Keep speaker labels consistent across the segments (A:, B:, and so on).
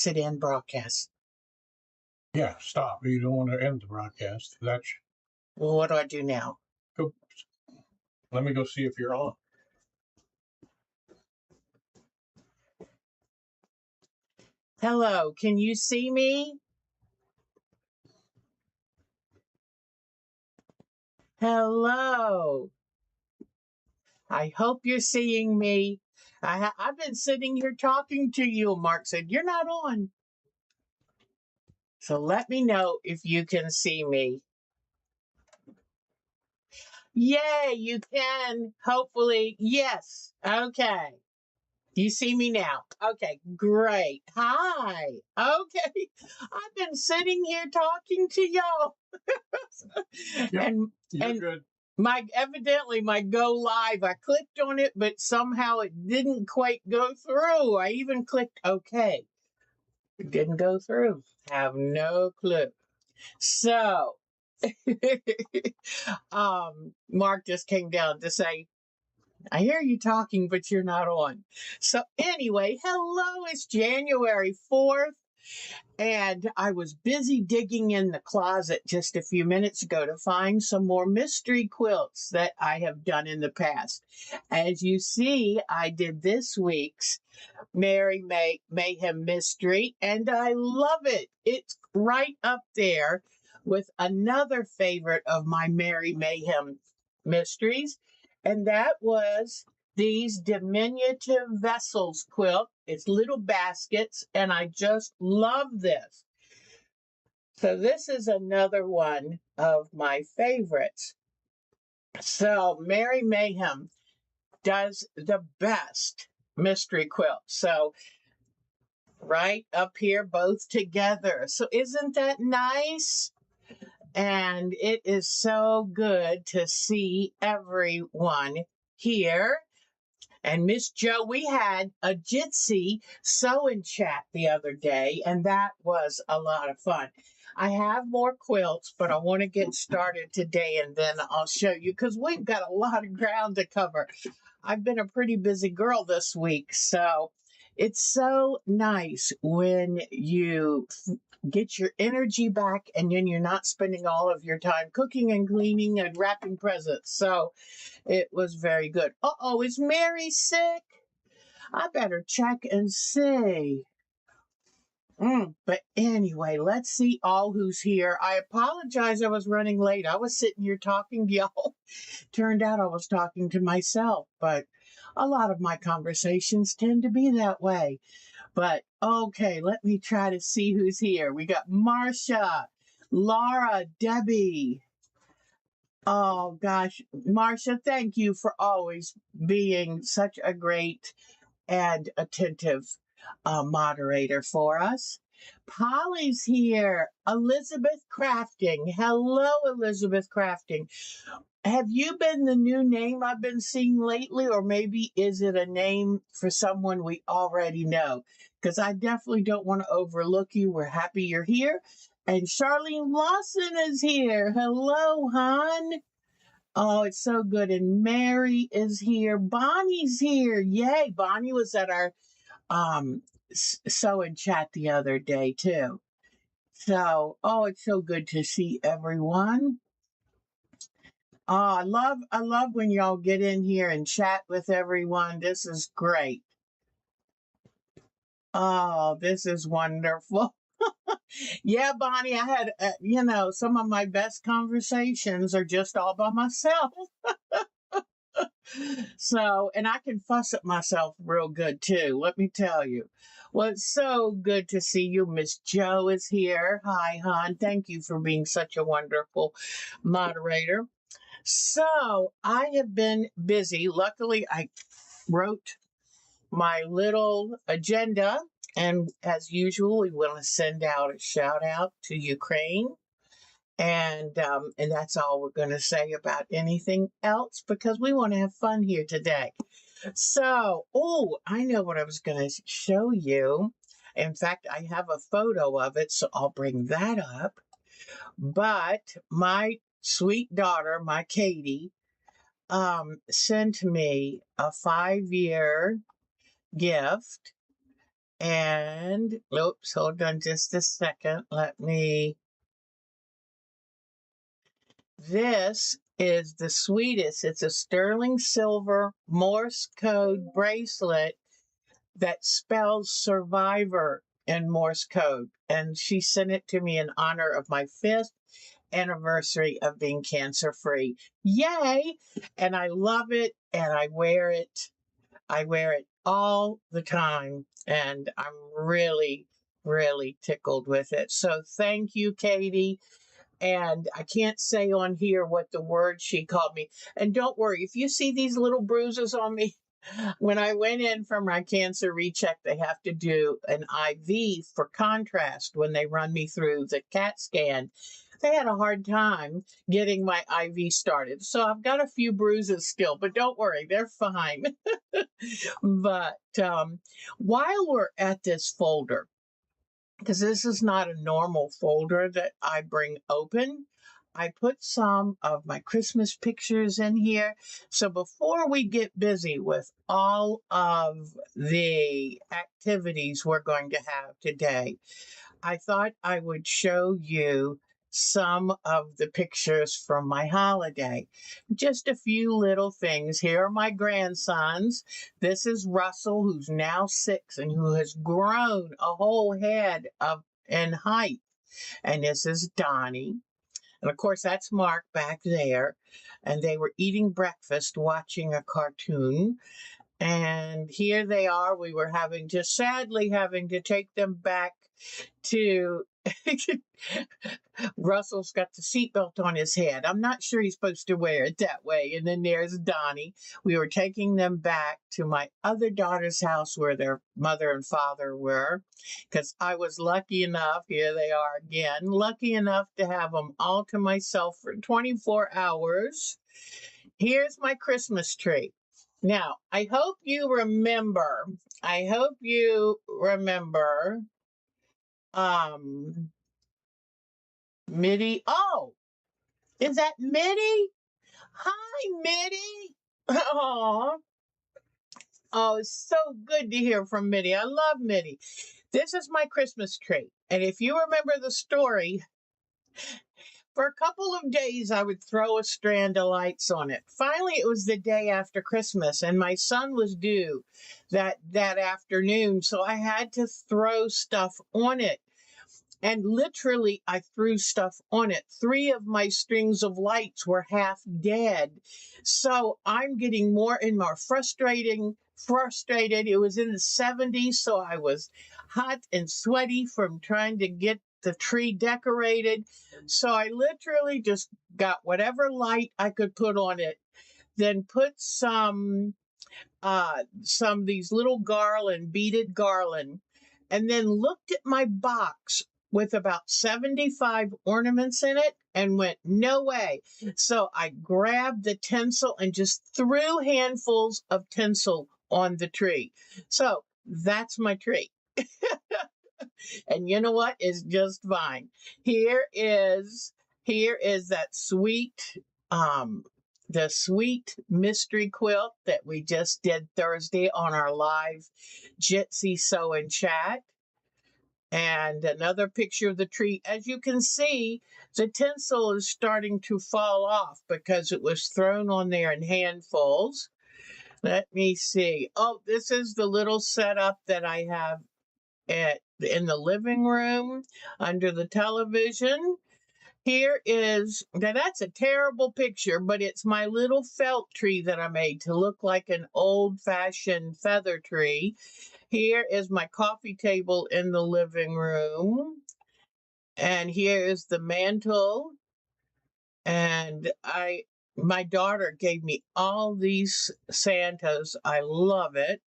A: Sit in broadcast.
B: Yeah, stop. You don't want to end the broadcast. That's
A: Well, what do I do now?
B: go. Let me go see if you're on.
A: Hello, can you see me? Hello. I hope you're seeing me. I've been sitting here talking to you. Mark said, you're not on. So let me know if you can see me. Yay, you can. Hopefully. Yes. Okay. You see me now. Okay, great. Hi. Okay. I've been sitting here talking to y'all.
B: Yep, you're
A: and
B: good.
A: Evidently my go live, I clicked on it, but somehow it didn't quite go through. I even clicked OK. It didn't go through. Have no clue. So Mark just came down to say, I hear you talking, but you're not on. So anyway, hello, it's January 4th. And I was busy digging in the closet just a few minutes ago to find some more mystery quilts that I have done in the past. As you see, I did this week's Merry Mayhem Mystery, and I love it. It's right up there with another favorite of my Merry Mayhem mysteries, and that was these diminutive vessels quilt. It's little baskets, and I just love this. So this is another one of my favorites. So Merry Mayhem does the best mystery quilt. So right up here, both together. So isn't that nice? And it is so good to see everyone here. And Miss Jo, we had a Jitsi sew-in chat the other day, and that was a lot of fun. I have more quilts, but I want to get started today, and then I'll show you, because we've got a lot of ground to cover. I've been a pretty busy girl this week, so it's so nice when you get your energy back and then you're not spending all of your time cooking and cleaning and wrapping presents. So it was very good. Uh-oh, is Mary sick? I better check and see. But anyway, let's see all who's here. I apologize I was running late. I was sitting here talking to y'all. Turned out I was talking to myself, but a lot of my conversations tend to be that way. But okay, let me try to see who's here. We got Marcia, Laura, Debbie. Oh gosh, Marcia, thank you for always being such a great and attentive moderator for us. Polly's here. Elizabeth Crafting. Hello, Elizabeth Crafting. Have you been the new name I've been seeing lately, or maybe is it a name for someone we already know? Because I definitely don't want to overlook you. We're happy you're here. And Charlene Lawson is here. Hello, hon. Oh, it's so good. And Mary is here. Bonnie's here. Yay. Bonnie was at our sew-in chat the other day, too. So, oh, it's so good to see everyone. Oh, I love when y'all get in here and chat with everyone. This is great. Oh, this is wonderful. Yeah, Bonnie, I had, some of my best conversations are just all by myself. So, and I can fuss at myself real good too, let me tell you. Well, it's so good to see you. Miss Jo is here. Hi, hon. Thank you for being such a wonderful moderator. So I have been busy. Luckily, I wrote my little agenda. And as usual, we want to send out a shout out to Ukraine. And that's all we're going to say about anything else, because we want to have fun here today. So, I know what I was going to show you. In fact, I have a photo of it, so I'll bring that up. But my sweet daughter, my Katie, sent me a 5-year gift And, oops, hold on just a second. This is the sweetest. It's a sterling silver Morse code bracelet that spells survivor in Morse code. And she sent it to me in honor of my 5th anniversary of being cancer free. Yay! And I love it and I wear it. I wear it all the time and I'm really, really tickled with it. So thank you, Katie. And I can't say on here what the word she called me. And don't worry, if you see these little bruises on me, when I went in for my cancer recheck, they have to do an IV for contrast when they run me through the CAT scan. They had a hard time getting my IV started. So I've got a few bruises still, but don't worry, they're fine. But while we're at this folder, because this is not a normal folder that I bring open, I put some of my Christmas pictures in here. So before we get busy with all of the activities we're going to have today, I thought I would show you some of the pictures from my holiday. Just a few little things. Here are my grandsons. This is Russell, who's now 6 and who has grown a whole head in height. And this is Donnie. And of course, that's Mark back there. And they were eating breakfast, watching a cartoon. And here they are. We were sadly having to take them back to Russell's got the seatbelt on his head. I'm not sure he's supposed to wear it that way. And then there's Donnie. We were taking them back to my other daughter's house where their mother and father were, because I was lucky enough, here they are again, lucky enough to have them all to myself for 24 hours. Here's my Christmas tree. Now, I hope you remember, Mitty. Oh, is that Mitty? Hi, Mitty. Oh, it's so good to hear from Mitty. I love Mitty. This is my Christmas tree. And if you remember the story, for a couple of days, I would throw a strand of lights on it. Finally, it was the day after Christmas, and my son was due that afternoon, so I had to throw stuff on it. And literally, I threw stuff on it. 3 of my strings of lights were half dead. So I'm getting more and more frustrated. It was in the 70s, so I was hot and sweaty from trying to get the tree decorated. So I literally just got whatever light I could put on it, then put some these little beaded garland, and then looked at my box with about 75 ornaments in it and went, no way. So I grabbed the tinsel and just threw handfuls of tinsel on the tree. So that's my tree. And you know what? It's just fine. Here is that sweet, the sweet mystery quilt that we just did Thursday on our live Jitsi Sew and Chat. And another picture of the tree. As you can see, the tinsel is starting to fall off because it was thrown on there in handfuls. Let me see. Oh, this is the little setup that I have in the living room under the television. Now that's a terrible picture, but it's my little felt tree that I made to look like an old-fashioned feather tree. Here is my coffee table in the living room. And here is the mantle. And my daughter gave me all these Santas. I love it.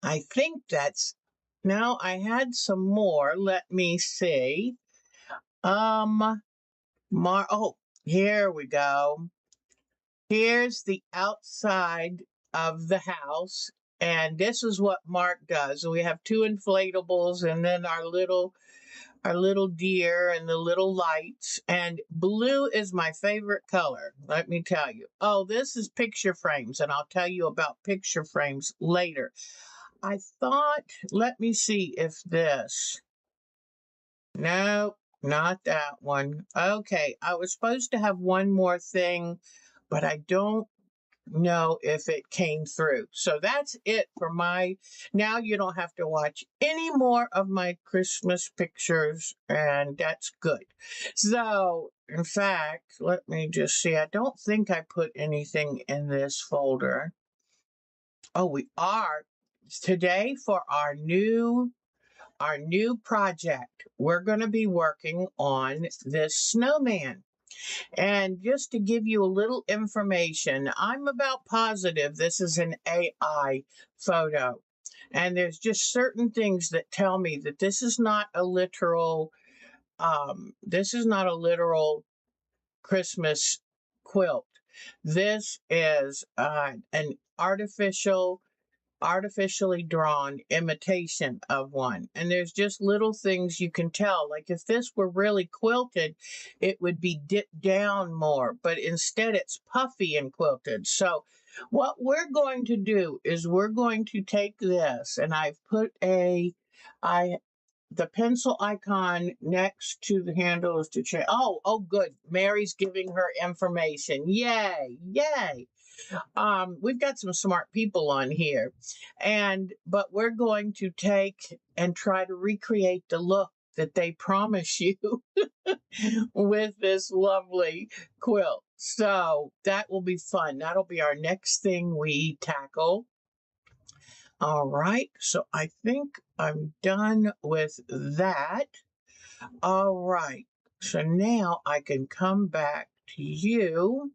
A: I think now I had some more. Let me see. Here we go. Here's the outside of the house. And this is what Mark does. We have 2 inflatables and then our little deer and the little lights. And blue is my favorite color, let me tell you. Oh, this is picture frames, and I'll tell you about picture frames later. I thought, let me see if this, no, not that one. Okay, I was supposed to have one more thing, but I don't know if it came through. So that's it for my, now you don't have to watch any more of my Christmas pictures, and that's good. So, in fact, let me just see. I don't think I put anything in this folder. Oh, we are today for our new project. We're going to be working on this snowman. And just to give you a little information, I'm about positive this is an AI photo. And there's just certain things that tell me that this is not a literal Christmas quilt. This is an artificially drawn imitation of one. And there's just little things you can tell. Like if this were really quilted, it would be dipped down more, but instead it's puffy and quilted. So what we're going to do is we're going to take this, and I've put the pencil icon next to the handle is to change. Oh, good. Mary's giving her information. Yay, yay. We've got some smart people on here, but we're going to take and try to recreate the look that they promise you with this lovely quilt. So that will be fun. That'll be our next thing we tackle. All right, so I think I'm done with that. All right, so now I can come back to you.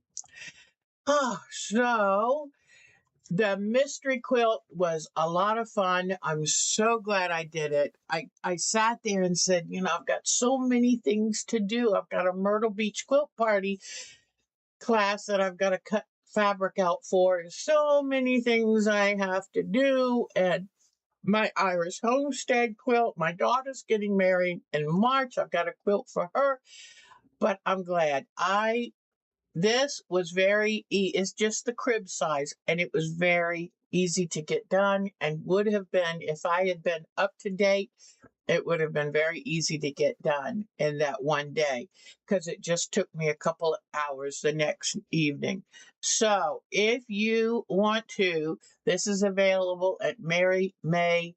A: So the mystery quilt was a lot of fun. I'm so glad I did it. I sat there and said, I've got so many things to do. I've got a Myrtle Beach quilt party class that I've got to cut fabric out for. So many things I have to do. And my Irish homestead quilt. My daughter's getting married in March. I've got a quilt for her. But I'm glad. This was it's just the crib size, and it was very easy to get done, and would have been, if I had been up to date, it would have been very easy to get done in that one day, because it just took me a couple of hours the next evening. So if you want to, this is available at marymay.com,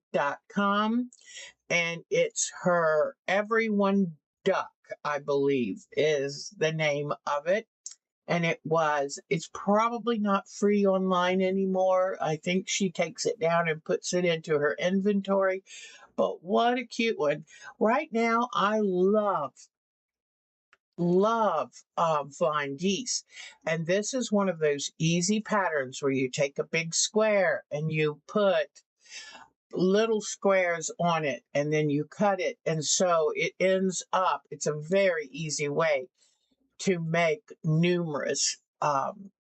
A: and it's her Everyone Duck, I believe, is the name of it. And it's probably not free online anymore. I think she takes it down and puts it into her inventory. But what a cute one. Right now, I love flying geese. And this is one of those easy patterns where you take a big square and you put little squares on it, and then you cut it. And so it ends up, it's a very easy way to make numerous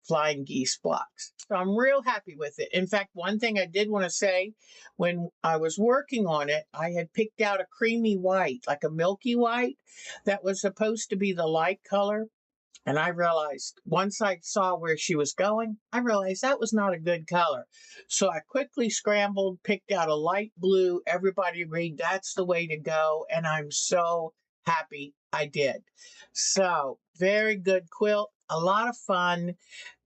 A: flying geese blocks. So I'm real happy with it. In fact, one thing I did want to say, when I was working on it, I had picked out a creamy white, like a milky white, that was supposed to be the light color. And I realized, once I saw where she was going, I realized that was not a good color. So I quickly scrambled, picked out a light blue. Everybody agreed that's the way to go. And I'm so happy I did. So very good quilt, a lot of fun.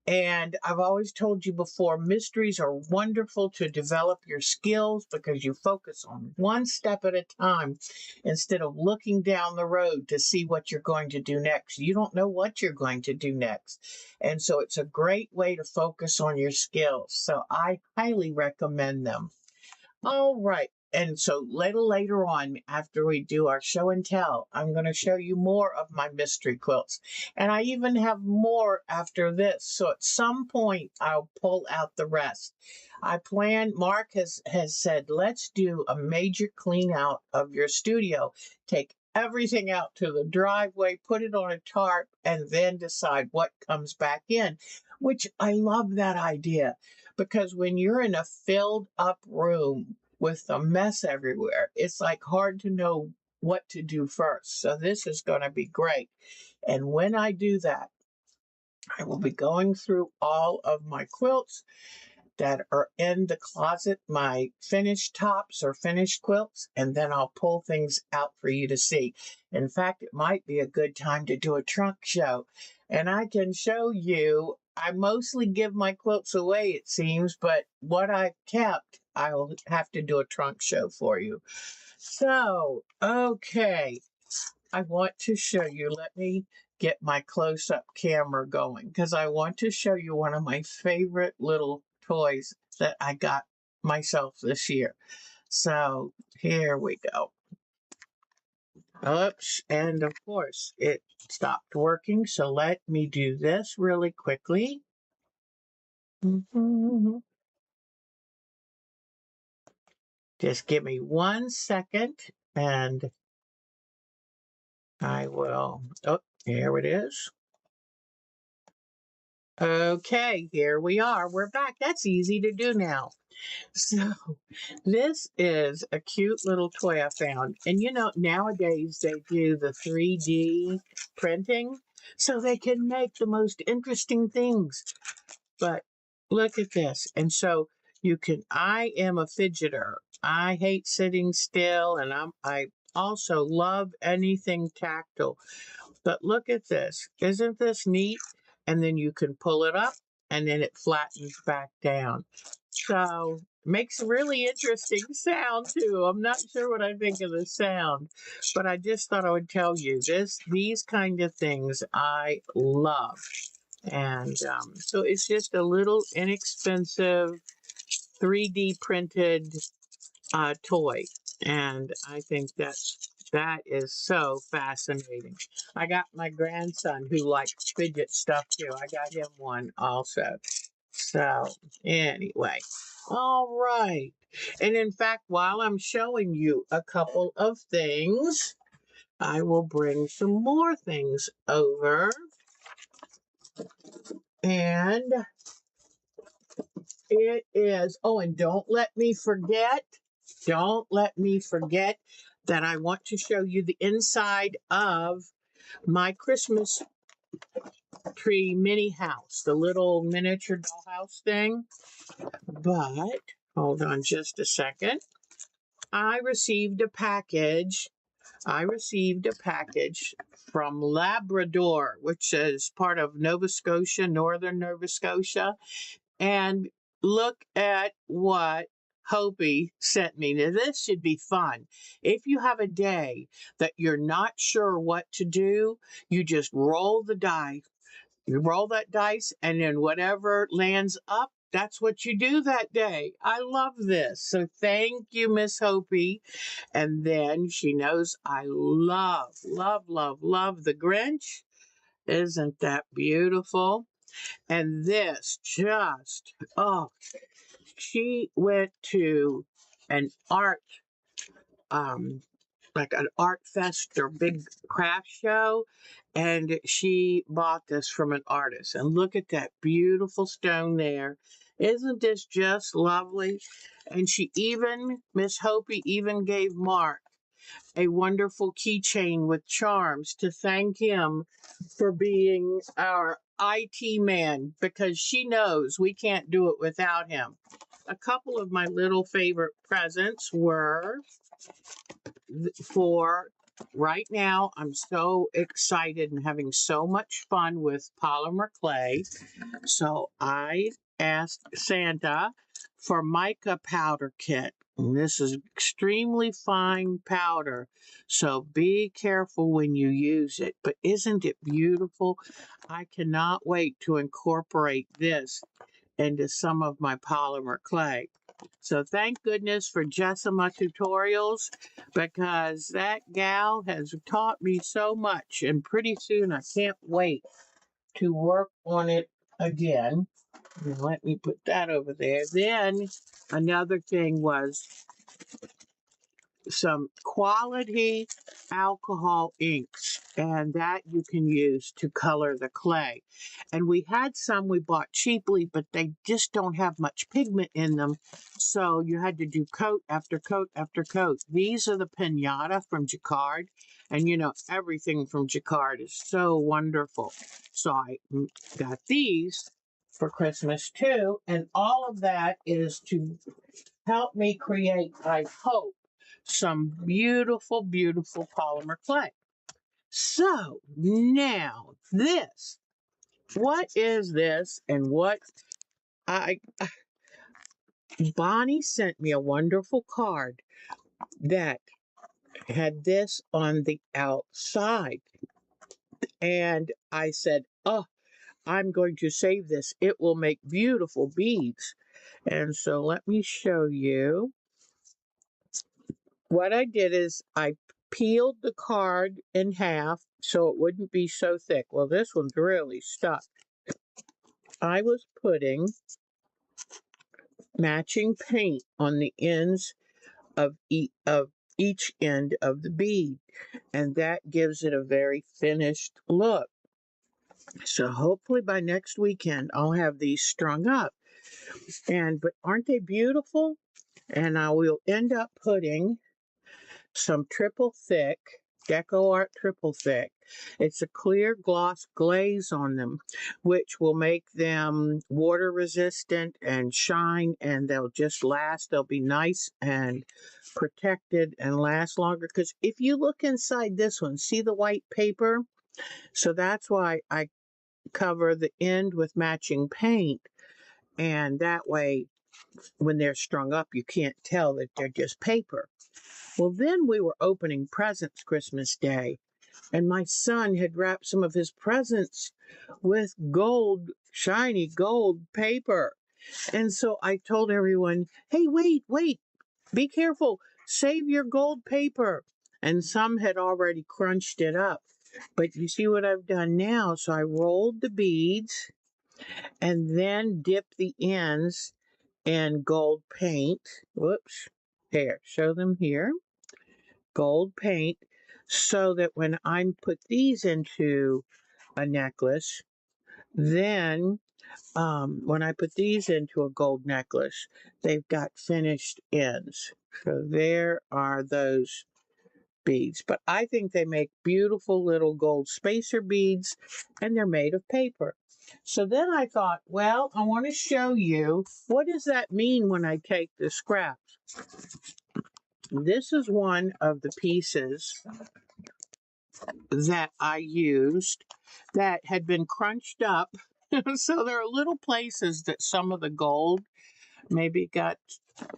A: And I've always told you before, mysteries are wonderful to develop your skills because you focus on one step at a time instead of looking down the road to see what you're going to do next. You don't know what you're going to do next. And so it's a great way to focus on your skills. So I highly recommend them. All right. And so later on, after we do our show and tell, I'm going to show you more of my mystery quilts. And I even have more after this. So at some point, I'll pull out the rest. Mark has said, let's do a major clean out of your studio. Take everything out to the driveway, put it on a tarp, and then decide what comes back in, which I love that idea. Because when you're in a filled up room with a mess everywhere, it's like hard to know what to do first. So this is going to be great. And when I do that, I will be going through all of my quilts that are in the closet, my finished tops or finished quilts, and then I'll pull things out for you to see. In fact, it might be a good time to do a trunk show. And I can show you, I mostly give my quilts away, it seems, but what I've kept, I'll have to do a trunk show for you. So, okay, I want to show you, let me get my close-up camera going because I want to show you one of my favorite little toys that I got myself this year. So here we go. Oops, and of course it stopped working, so let me do this really quickly. Just give me 1 second and I will, oh, here it is. Okay, here we are. We're back. That's easy to do now. So this is a cute little toy I found. And you know, nowadays they do the 3D printing so they can make the most interesting things. But look at this. And so you can, I am a fidgeter. I hate sitting still and I also love anything tactile. But look at this. Isn't this neat? And then you can pull it up and then it flattens back down. So makes a really interesting sound too. I'm not sure what I think of the sound, but I just thought I would tell you these kind of things I love. And so it's just a little inexpensive 3D printed toy. And I think that is so fascinating. I got my grandson who likes fidget stuff too. I got him one also. So anyway, all right. And in fact, while I'm showing you a couple of things, I will bring some more things over. And it is, oh, and don't let me forget that I want to show you the inside of my Christmas tree mini house, the little miniature dollhouse thing. But hold on just a second. I received a package from Labrador, which is part of Nova Scotia, northern Nova Scotia. And look at what Hopi sent me. Now, this should be fun. If you have a day that you're not sure what to do, you just roll the dice. You roll that dice, and then whatever lands up, that's what you do that day. I love this. So thank you, Miss Hopi. And then she knows I love, love, love, love the Grinch. Isn't that beautiful? And this just, oh, she went to an art, like an art fest or big craft show, and she bought this from an artist. And look at that beautiful stone there. Isn't this just lovely? And Miss Hopi even gave Mark a wonderful keychain with charms to thank him for being our IT man because she knows we can't do it without him. A couple of my little favorite presents were for right now. I'm so excited and having so much fun with polymer clay. So I asked Santa for mica powder kit. And this is extremely fine powder, so be careful when you use it. But isn't it beautiful? I cannot wait to incorporate this into some of my polymer clay. So thank goodness for Jessima Tutorials because that gal has taught me so much, and pretty soon I can't wait to work on it again. Let me put that over there. Then another thing was some quality alcohol inks, and that you can use to color the clay. And we had some we bought cheaply, but they just don't have much pigment in them. So you had to do coat after coat after coat. These are the Pinata from Jacquard. And you know, everything from Jacquard is so wonderful. So I got these. for Christmas too. And all of that is to help me create, I hope, some beautiful, beautiful polymer clay. So now this, what is this and what I Bonnie sent me a wonderful card that had this on the outside. And I said, oh, I'm going to save this. It will make beautiful beads. And so let me show you. What I did is I peeled the card in half so it wouldn't be so thick. Well, this one's really stuck. I was putting matching paint on the ends of each end of the bead, and that gives it a very finished look. So hopefully by next weekend I'll have these strung up. But aren't they beautiful? And I will end up putting some triple thick Deco Art triple thick. It's a clear gloss glaze on them, which will make them water resistant and shine, and they'll just last. They'll be nice and protected and last longer. Because if you look inside this one, see the white paper? So that's why I cover the end with matching paint, and that way when they're strung up you can't tell that they're just paper. Well, then we were opening presents Christmas Day, and my son had wrapped some of his presents with gold, shiny gold paper. And so I told everyone, hey, wait, be careful, save your gold paper. And some had already crunched it up. But you see what I've done now? So I rolled the beads and then dipped the ends in gold paint. Whoops. There, show them here. Gold paint, so that when I put these into a necklace, then when I put these into a gold necklace, they've got finished ends. So there are those beads. But I think they make beautiful little gold spacer beads, and they're made of paper. So then I thought, well, I want to show you, what does that mean when I take the scraps? This is one of the pieces that I used that had been crunched up. So there are little places that some of the gold maybe got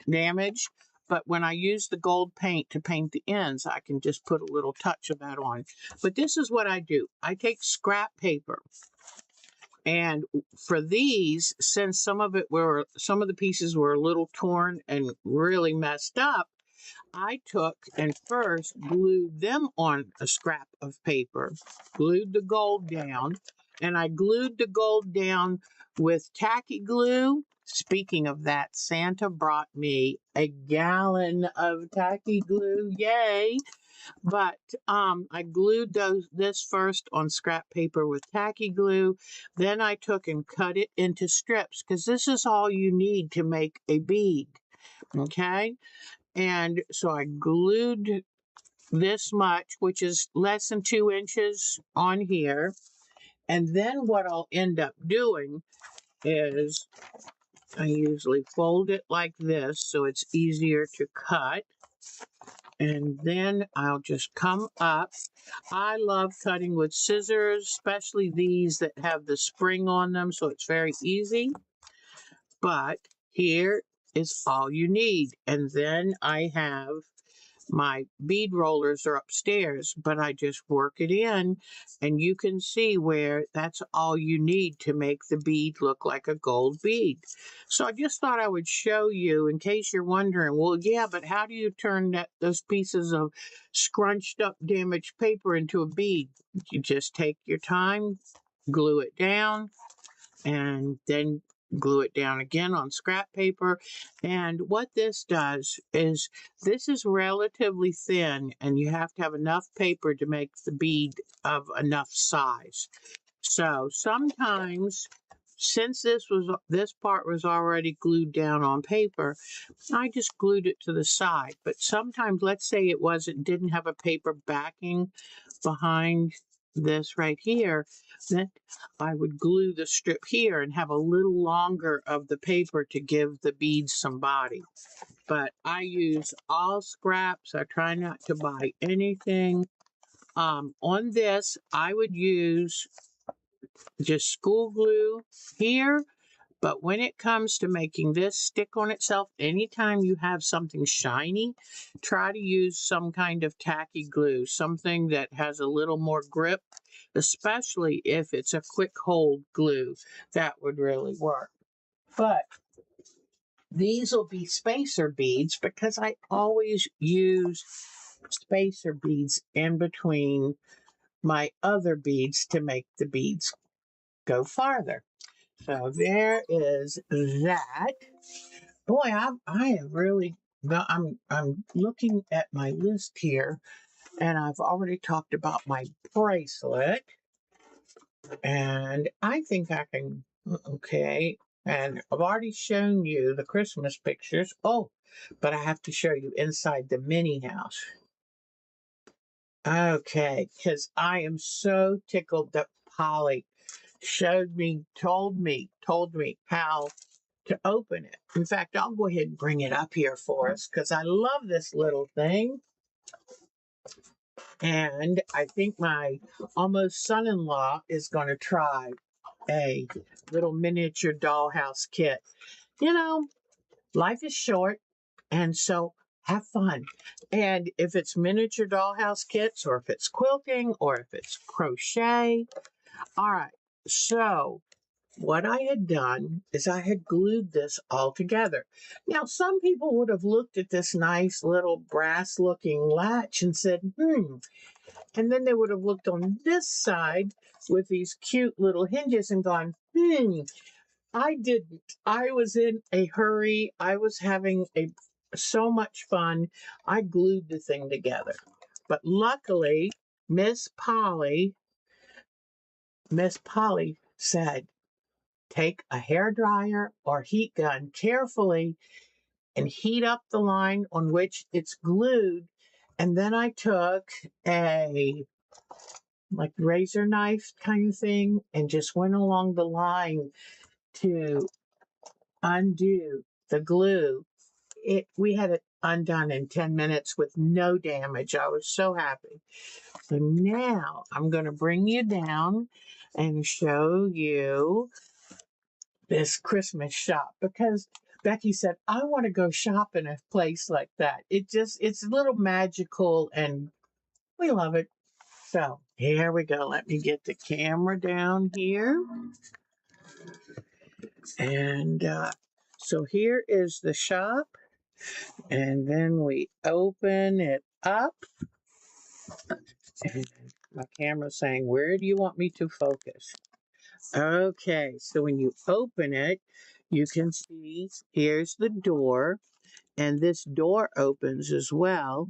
A: damaged. But when I use the gold paint to paint the ends, I can just put a little touch of that on. But this is what I do. I take scrap paper. And for these, since some of the pieces were a little torn and really messed up, I took and first glued them on a scrap of paper, glued the gold down, and I glued the gold down with tacky glue. Speaking of that, Santa brought me a gallon of tacky glue. Yay! But I glued this first on scrap paper with tacky glue. Then I took and cut it into strips, because this is all you need to make a bead. Okay? And so I glued this much, which is less than 2 inches on here. And then what I'll end up doing is I usually fold it like this so it's easier to cut. And then I'll just come up. I love cutting with scissors, especially these that have the spring on them, so it's very easy. But here is all you need. And then I have my bead rollers are upstairs, but I just work it in, and you can see where that's all you need to make the bead look like a gold bead. So I just thought I would show you, in case you're wondering, well, yeah, but how do you turn those pieces of scrunched up damaged paper into a bead? You just take your time, glue it down, and then glue it down again on scrap paper. And what this does is, this is relatively thin, and you have to have enough paper to make the bead of enough size. So sometimes, since this part was already glued down on paper, I just glued it to the side. But sometimes, let's say it didn't have a paper backing behind this right here, then I would glue the strip here and have a little longer of the paper to give the beads some body. But I use all scraps. I try not to buy anything. On this, I would use just school glue here. But when it comes to making this stick on itself, anytime you have something shiny, try to use some kind of tacky glue, something that has a little more grip, especially if it's a quick hold glue. That would really work. But these will be spacer beads because I always use spacer beads in between my other beads to make the beads go farther. So there is that. Boy, I have really. I'm looking at my list here, and I've already talked about my bracelet, and I think I can. Okay, and I've already shown you the Christmas pictures. Oh, but I have to show you inside the mini house. Okay, because I am so tickled that Polly told me how to open it. In fact, I'll go ahead and bring it up here for us because I love this little thing. And I think my almost son-in-law is going to try a little miniature dollhouse kit. You know, life is short, and so have fun. And if it's miniature dollhouse kits, or if it's quilting, or if it's crochet, all right. So what I had done is I had glued this all together. Now, some people would have looked at this nice little brass looking latch and said, and then they would have looked on this side with these cute little hinges and gone, I didn't. I was in a hurry. I was having so much fun. I glued the thing together. But luckily, Miss Polly said, take a hair dryer or heat gun carefully and heat up the line on which it's glued. And then I took a like razor knife kind of thing and just went along the line to undo the glue. We had it undone in 10 minutes with no damage. I was so happy. So now I'm going to bring you down and show you this Christmas shop because Becky said, I want to go shop in a place like that. It's a little magical and we love it. So here we go. Let me get the camera down here. And so here is the shop. And then we open it up. And my camera's saying, where do you want me to focus? Okay, so when you open it, you can see here's the door, and this door opens as well.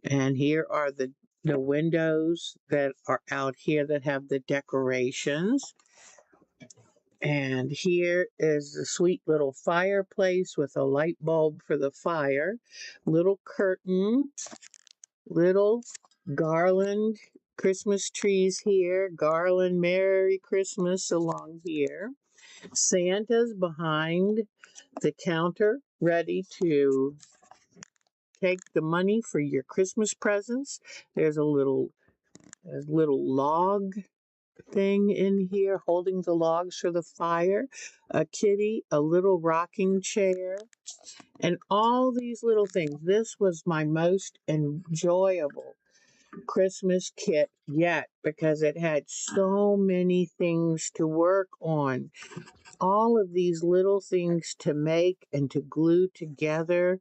A: And here are the windows that are out here that have the decorations. And here is the sweet little fireplace with a light bulb for the fire, little curtain, little garland, Christmas trees here, garland, Merry Christmas along here. Santa's behind the counter, ready to take the money for your Christmas presents. There's a little log thing in here holding the logs for the fire, a kitty, a little rocking chair, and all these little things. This was my most enjoyable Christmas kit yet because it had so many things to work on. All of these little things to make and to glue together.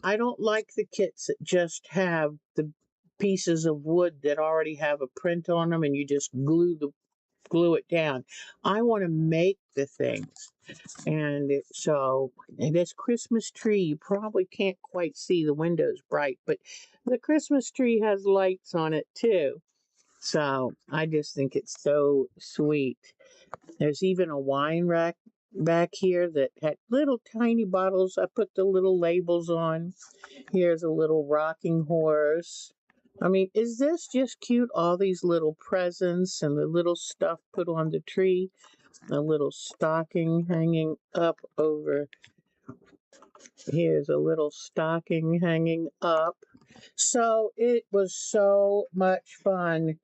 A: I don't like the kits that just have the pieces of wood that already have a print on them and you just glue it down. I want to make the things. And this Christmas tree, you probably can't quite see the windows bright, but the Christmas tree has lights on it too. So I just think it's so sweet. There's even a wine rack back here that had little tiny bottles. I put the little labels on. Here's a little rocking horse, I mean, is this just cute? All these little presents and the little stuff put on the tree. A little stocking hanging up over. Here's a little stocking hanging up. So it was so much fun.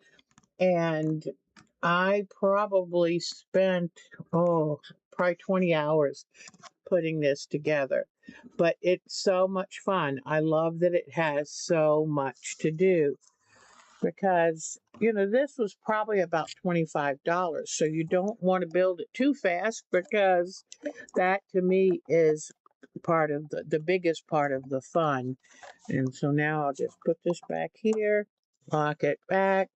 A: And I probably spent, probably 20 hours putting this together. But it's so much fun. I love that it has so much to do because, this was probably about $25. So you don't want to build it too fast because that to me is part of the biggest part of the fun. And so now I'll just put this back here, lock it back,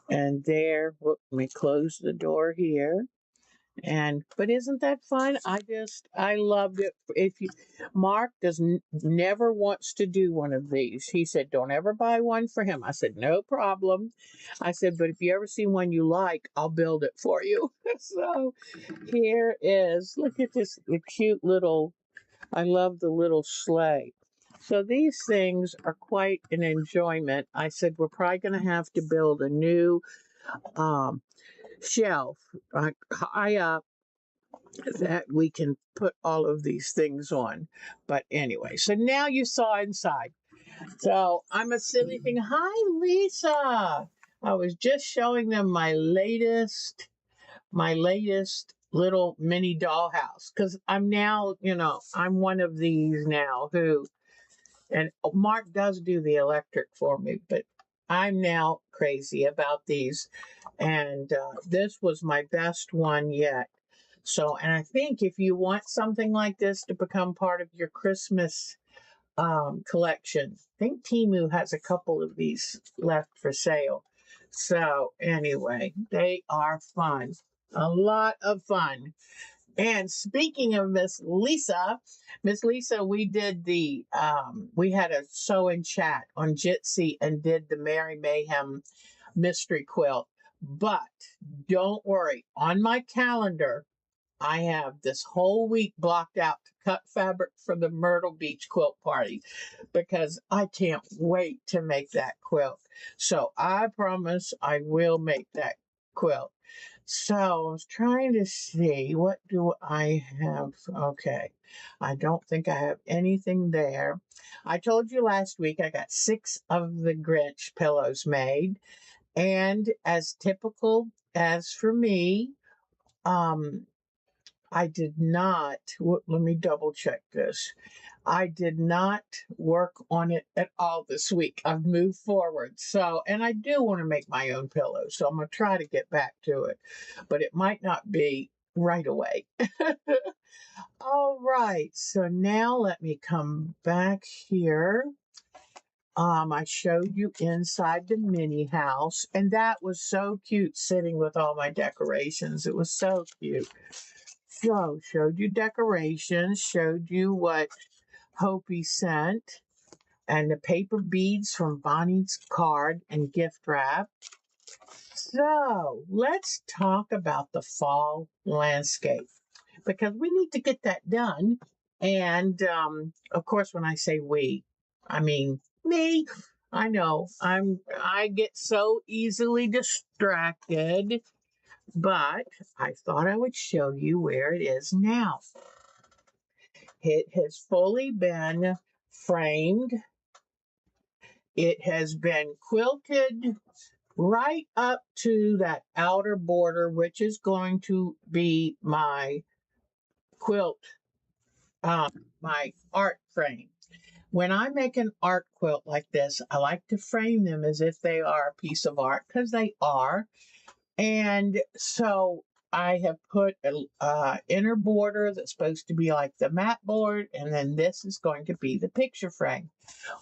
A: and there, let me close the door here. But isn't that fun? I loved it. Mark never wants to do one of these. He said, don't ever buy one for him. I said, no problem. I said, but if you ever see one you like, I'll build it for you. So here is, look at this cute little, I love the little sleigh. So these things are quite an enjoyment. I said, we're probably going to have to build a new shelf high up that we can put all of these things on. But anyway, so now you saw inside. So I'm a silly thing. Hi, Lisa. I was just showing them my latest little mini dollhouse because I'm now, I'm one of these now who, and Mark does do the electric for me, but I'm now crazy about these. And this was my best one yet. So, and I think if you want something like this to become part of your Christmas collection, I think Temu has a couple of these left for sale. So, anyway, they are fun. A lot of fun. And speaking of Miss Lisa, we did we had a sew and chat on Jitsi and did the Merry Mayhem mystery quilt. But don't worry, on my calendar, I have this whole week blocked out to cut fabric for the Myrtle Beach quilt party because I can't wait to make that quilt. So I promise I will make that quilt. So I was trying to see, what do I have? Okay, I don't think I have anything there. I told you last week I got 6 of the Grinch pillows made. And as typical as for me, I did not, let me double check this. I did not work on it at all this week. I've moved forward. So, and I do want to make my own pillows. So I'm going to try to get back to it, but it might not be right away. All right. So now let me come back here. I showed you inside the mini house, and that was so cute sitting with all my decorations. It was so cute. So, showed you decorations, showed you what Hopi sent, and the paper beads from Bonnie's card and gift wrap. So, let's talk about the fall landscape because we need to get that done. And of course, when I say we, I mean me. I know I get so easily distracted, but I thought I would show you where it is now. It has fully been framed. It has been quilted right up to that outer border, which is going to be my quilt, my art frame. When I make an art quilt like this, I like to frame them as if they are a piece of art because they are. And so I have put an inner border that's supposed to be like the mat board, and then this is going to be the picture frame.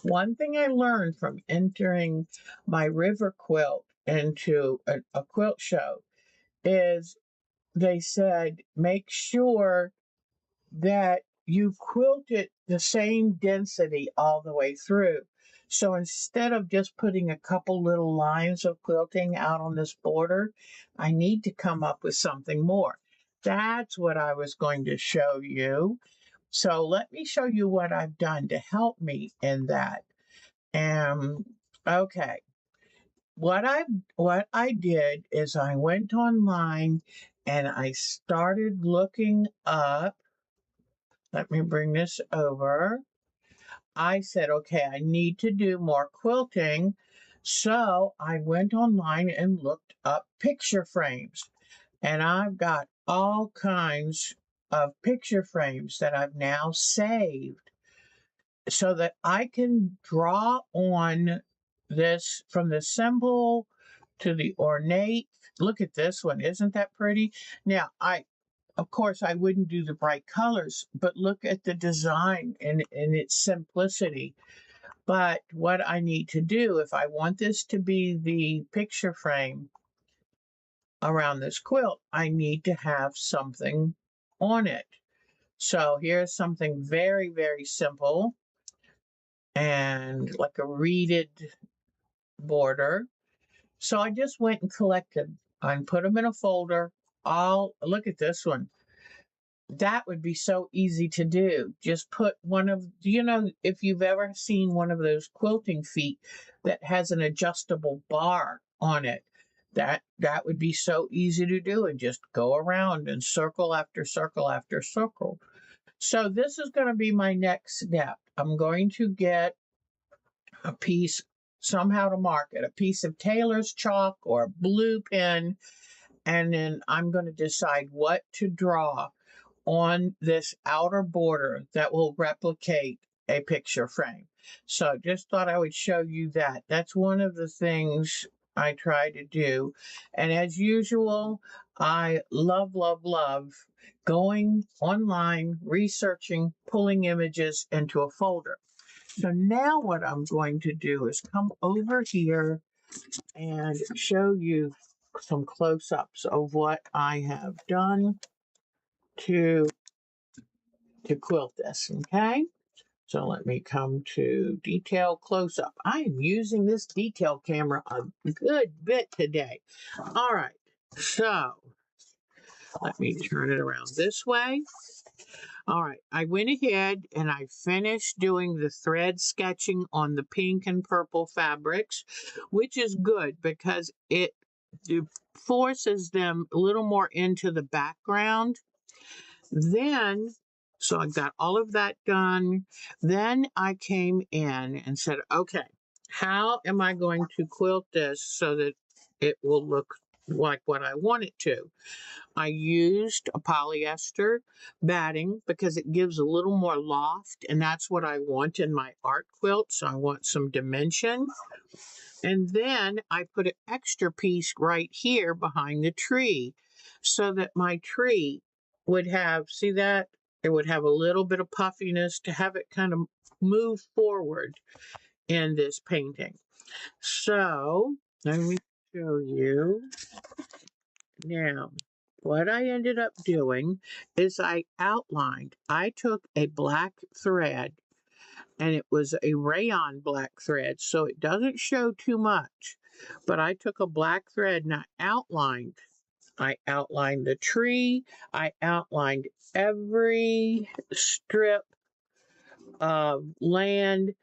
A: One thing I learned from entering my river quilt into a quilt show is they said, make sure that you quilt it the same density all the way through. So instead of just putting a couple little lines of quilting out on this border, I need to come up with something more. That's what I was going to show you. So let me show you what I've done to help me in that. Okay. what I did is I went online and I started looking up. Let me bring this over. I said, okay, I need to do more quilting. So I went online and looked up picture frames. And I've got all kinds of picture frames that I've now saved so that I can draw on this from the simple to the ornate. Look at this one. Isn't that pretty? Now, of course, I wouldn't do the bright colors, but look at the design and its simplicity. But what I need to do, if I want this to be the picture frame around this quilt, I need to have something on it. So here's something very, very simple and like a reeded border. So I just went and collected and put them in a folder. Look at this one. That would be so easy to do. Just put if you've ever seen one of those quilting feet that has an adjustable bar on it, that would be so easy to do and just go around and circle after circle after circle. So this is going to be my next step. I'm going to get a piece somehow to mark it, a piece of tailor's chalk or a blue pen, and then I'm going to decide what to draw on this outer border that will replicate a picture frame. So just thought I would show you that. That's one of the things I try to do. And as usual, I love, love, love going online, researching, pulling images into a folder. So now what I'm going to do is come over here and show you some close-ups of what I have done to quilt this, okay? So let me come to detail close-up. I am using this detail camera a good bit today. All right, so let me turn it around this way. All right, I went ahead and I finished doing the thread sketching on the pink and purple fabrics, which is good because it forces them a little more into the background. Then, so I got all of that done. Then I came in and said, okay, how am I going to quilt this so that it will look like what I want it to? I used a polyester batting because it gives a little more loft, and that's what I want in my art quilt. So I want some dimension. And then I put an extra piece right here behind the tree so that my tree would have, see that? It would have a little bit of puffiness to have it kind of move forward in this painting. So let me show you. Now, what I ended up doing is I took a black thread, and it was a rayon black thread, so it doesn't show too much. But I took a black thread and I outlined the tree. I outlined every strip of land,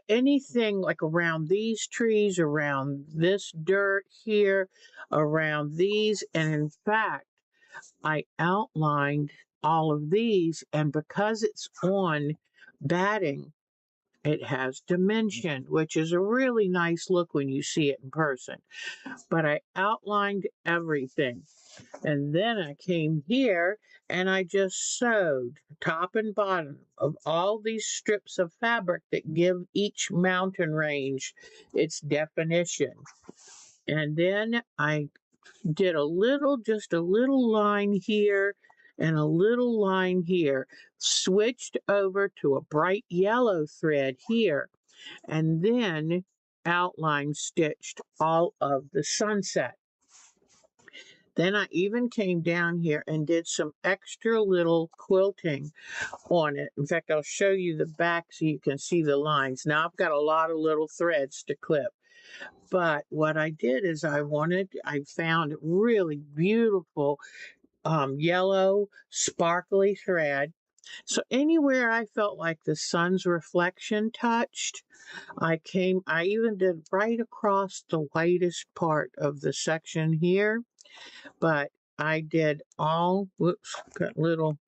A: anything like around these trees, around this dirt here, around these. And in fact, I outlined all of these, and because it's on batting, it has dimension, which is a really nice look when you see it in person. But I outlined everything. And then I came here and I just sewed top and bottom of all these strips of fabric that give each mountain range its definition. And then I did just a little line here and a little line here, switched over to a bright yellow thread here, and then outline stitched all of the sunset. Then I even came down here and did some extra little quilting on it. In fact, I'll show you the back so you can see the lines. Now I've got a lot of little threads to clip. But what I did is I found really beautiful yellow sparkly thread, So anywhere I felt like the sun's reflection touched, I even did right across the whitest part of the section here, but I did all, whoops, got little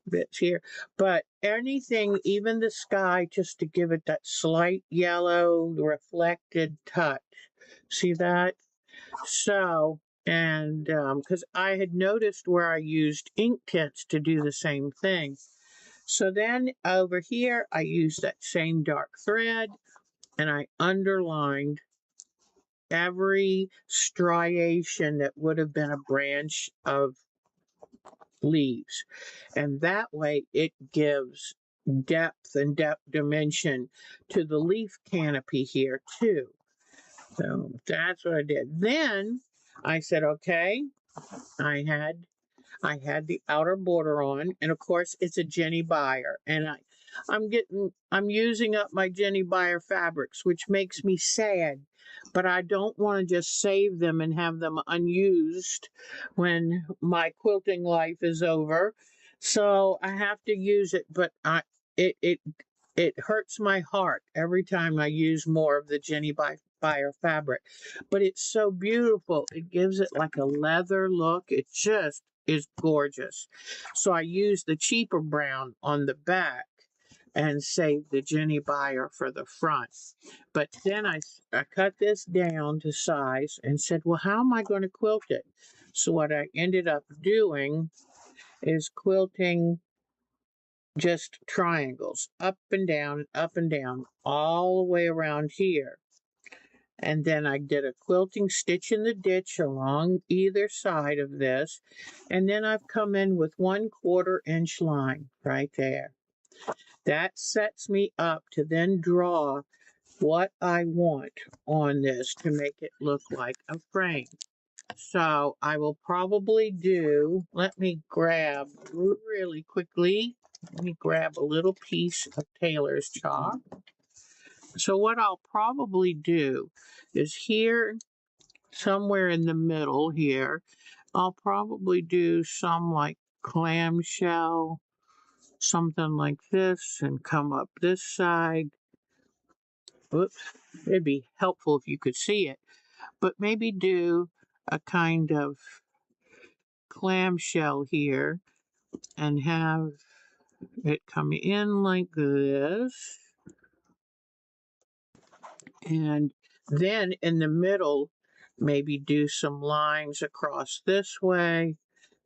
A: bits here, but anything, even the sky, just to give it that slight yellow reflected touch. See that? So, and because I had noticed where I used ink tints to do the same thing. So then over here, I used that same dark thread and I underlined every striation that would have been a branch of leaves. And that way it gives depth and depth dimension to the leaf canopy here too. So that's what I did. Then I said, okay, I had the outer border on, and of course it's a Jenny Buyer, and I'm using up my Jenny Buyer fabrics, which makes me sad, but I don't want to just save them and have them unused when my quilting life is over. So I have to use it, but it it it hurts my heart every time I use more of the Jenny Buyer fabric. But it's so beautiful. It gives it like a leather look. It just is gorgeous. So I used the cheaper brown on the back and saved the Jenny Buyer for the front. But then I cut this down to size and said, well, how am I going to quilt it? So what I ended up doing is quilting just triangles up and down all the way around here. And then I did a quilting stitch in the ditch along either side of this. And then I've come in with 1/4 inch line right there. That sets me up to then draw what I want on this to make it look like a frame. So I will probably do, let me grab really quickly, let me grab a little piece of tailor's chalk. So what I'll probably do is here, somewhere in the middle here, I'll probably do some like clamshell, something like this, and come up this side. Oops, it'd be helpful if you could see it, but maybe do a kind of clamshell here and have it come in like this. And then in the middle, maybe do some lines across this way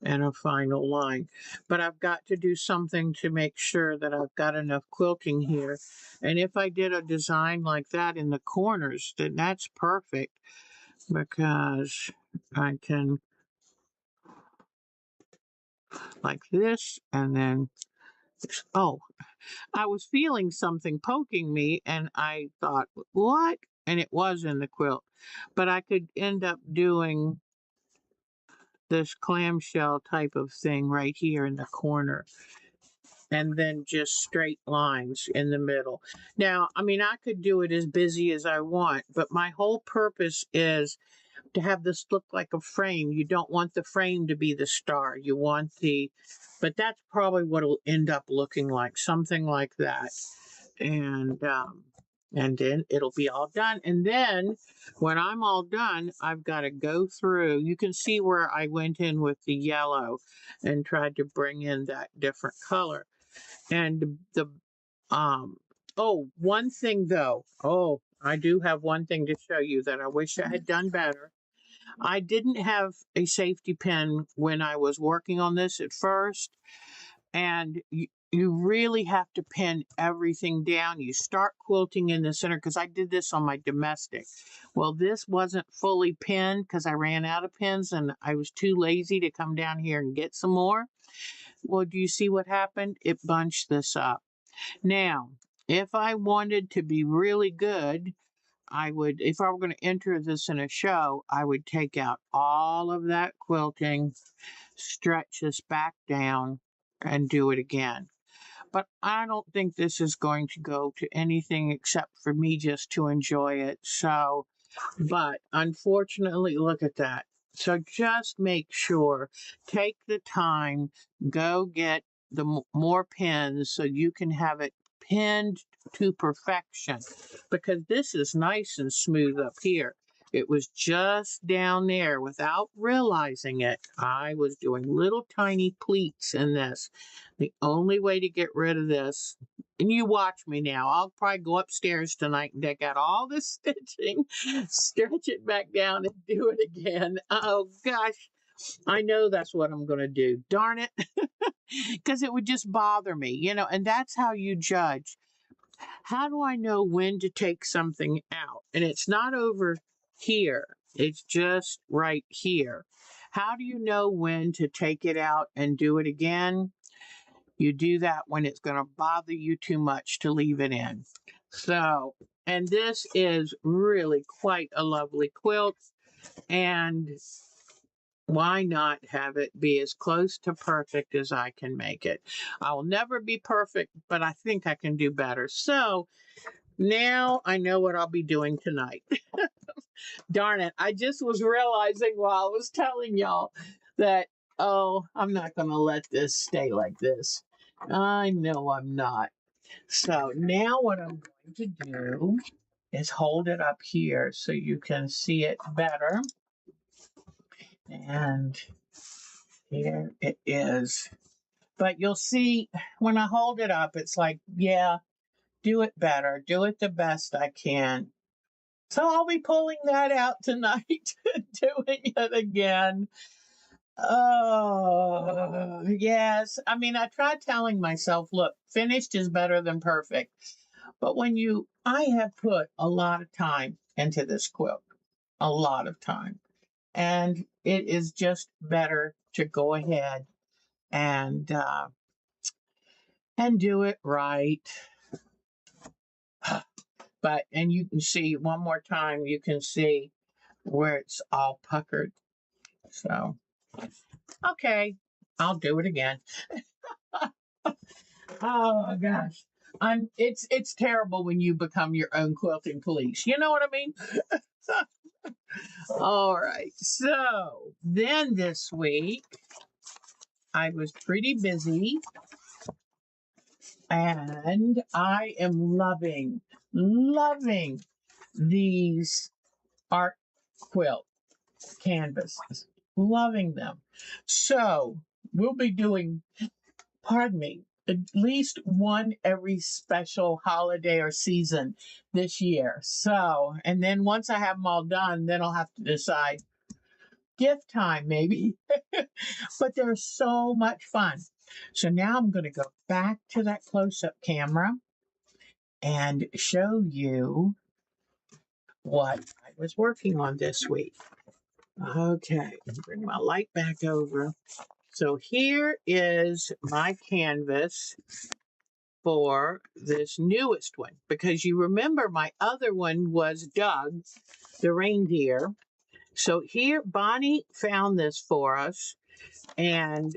A: and a final line. But I've got to do something to make sure that I've got enough quilting here. And if I did a design like that in the corners, then that's perfect because I can like this and then, oh, I was feeling something poking me and I thought, what? And it was in the quilt. But I could end up doing this clamshell type of thing right here in the corner and then just straight lines in the middle. Now, I mean, I could do it as busy as I want, but my whole purpose is to have this look like a frame. You don't want the frame to be the star. You want but that's probably what it'll end up looking like, something like that. And then it'll be all done. And then when I'm all done, I've got to go through. You can see where I went in with the yellow and tried to bring in that different color. And one thing though. Oh, I do have one thing to show you that I wish I had done better. I didn't have a safety pin when I was working on this at first, and you really have to pin everything down. You start quilting in the center because I did this on my domestic. Well, this wasn't fully pinned because I ran out of pins and I was too lazy to come down here and get some more. Well, do you see what happened? It bunched this up. Now, if I wanted to be really good, if I were going to enter this in a show, I would take out all of that quilting, stretch this back down, and do it again. But I don't think this is going to go to anything except for me just to enjoy it. So, but unfortunately, look at that. So just make sure, take the time, go get more pins so you can have it pinned to perfection, because this is nice and smooth up here. It was just down there without realizing it. I was doing little tiny pleats in this. The only way to get rid of this, and you watch me now, I'll probably go upstairs tonight and take out all this stitching, stretch it back down and do it again. Oh gosh, I know that's what I'm going to do. Darn it. Because it would just bother me, and that's how you judge. How do I know when to take something out? And it's not over here, it's just right here. How do you know when to take it out and do it again? You do that when it's going to bother you too much to leave it in. So, and this is really quite a lovely quilt, and why not have it be as close to perfect as I can make it? I will never be perfect, but I think I can do better. So now I know what I'll be doing tonight. Darn it. I just was realizing while I was telling y'all that, oh, I'm not going to let this stay like this. I know I'm not. So now what I'm going to do is hold it up here so you can see it better. And here it is. But you'll see when I hold it up, it's like, yeah, do it better. Do it the best I can. So I'll be pulling that out tonight, doing it again. Oh, yes. I mean, I tried telling myself, look, finished is better than perfect. But I have put a lot of time into this quilt, a lot of time. And it is just better to go ahead and do it right. And you can see one more time, you can see where it's all puckered. So, okay, I'll do it again. Oh my gosh. It's terrible when you become your own quilting police. You know what I mean? All right. So then this week I was pretty busy, and I am loving these art quilt canvases. Loving them. So we'll be doing, pardon me, at least one every special holiday or season this year. So, and then once I have them all done, then I'll have to decide gift time maybe. But they're so much fun. So now I'm going to go back to that close-up camera and show you what I was working on this week. Okay, bring my light back over. So here is my canvas for this newest one, because you remember my other one was Doug, the reindeer. So here, Bonnie found this for us, and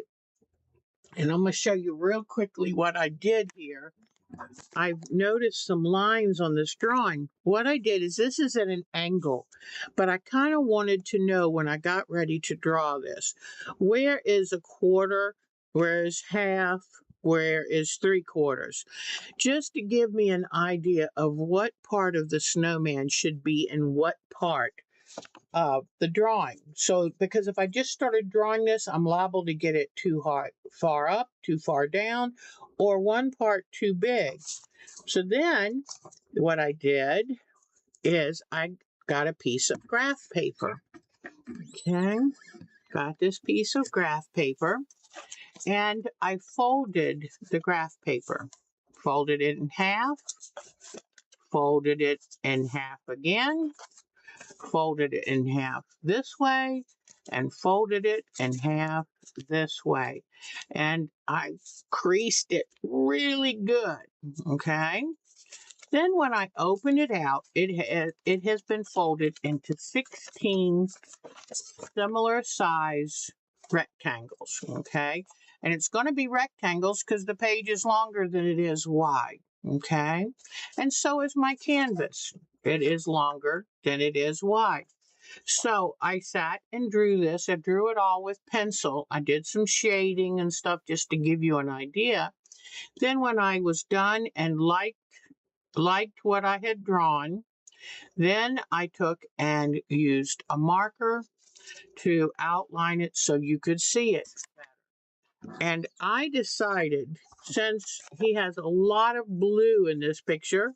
A: I'm going to show you real quickly what I did here. I've noticed some lines on this drawing. What I did is, this is at an angle, but I kind of wanted to know when I got ready to draw this, where is a quarter, where is half, where is 3/4, just to give me an idea of what part of the snowman should be in what part of the drawing. So, because if I just started drawing this, I'm liable to get it too far up, too far down, or one part too big. So then what I did is I got a piece of graph paper. Okay, got this piece of graph paper, and I folded the graph paper. Folded it in half, folded it in half again, folded it in half this way, and folded it in half this way. And I creased it really good, okay? Then when I open it out, it has been folded into 16 similar size rectangles, okay? And it's going to be rectangles because the page is longer than it is wide, okay? And so is my canvas. It is longer than it is wide. So I sat and drew this. I drew it all with pencil. I did some shading and stuff just to give you an idea. Then when I was done and liked what I had drawn, then I took and used a marker to outline it so you could see it. And I decided, since he has a lot of blue in this picture,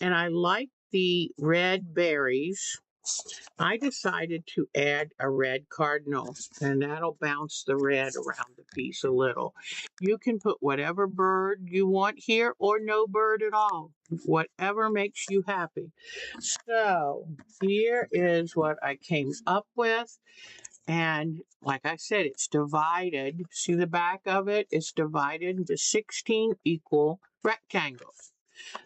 A: and I like the red berries, I decided to add a red cardinal, and that'll bounce the red around the piece a little. You can put whatever bird you want here or no bird at all, whatever makes you happy. So here is what I came up with. And like I said, it's divided. See the back of it? It's divided into 16 equal rectangles.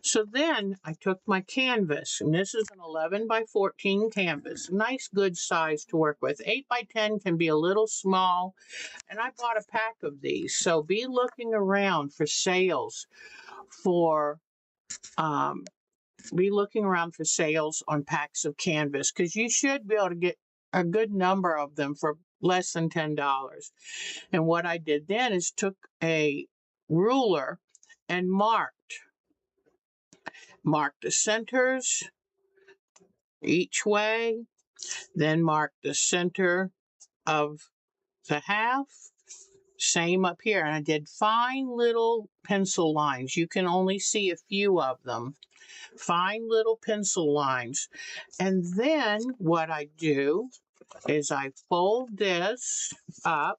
A: So then I took my canvas, and this is an 11 by 14 canvas. Nice, good size to work with. 8 by 10 can be a little small, and I bought a pack of these. So be looking around for sales for, on packs of canvas, because you should be able to get a good number of them for less than $10. And what I did then is took a ruler and marked the centers each way, then mark the center of the half. Same up here. And I did fine little pencil lines. You can only see a few of them. Fine little pencil lines. And then what I do is I fold this up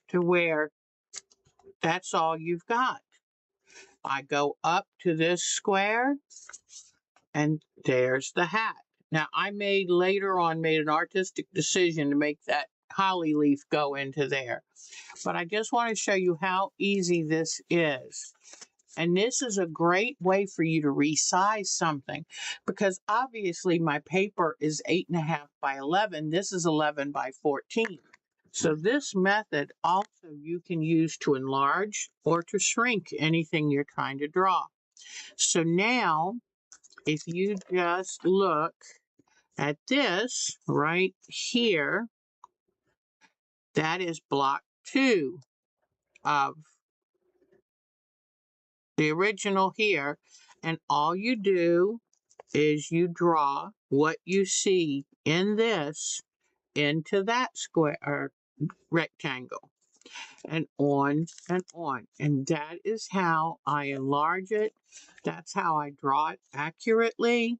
A: to where that's all you've got. I go up to this square, and there's the hat. Now, I later on made an artistic decision to make that holly leaf go into there. But I just want to show you how easy this is. And this is a great way for you to resize something, because obviously my paper is 8.5 by 11. This is 11 by 14. So this method also you can use to enlarge or to shrink anything you're trying to draw. So now, if you just look at this right here, that is block 2 of the original here. And all you do is you draw what you see in this into that square or rectangle, and on and on. And that is how I enlarge it. That's how I draw it accurately.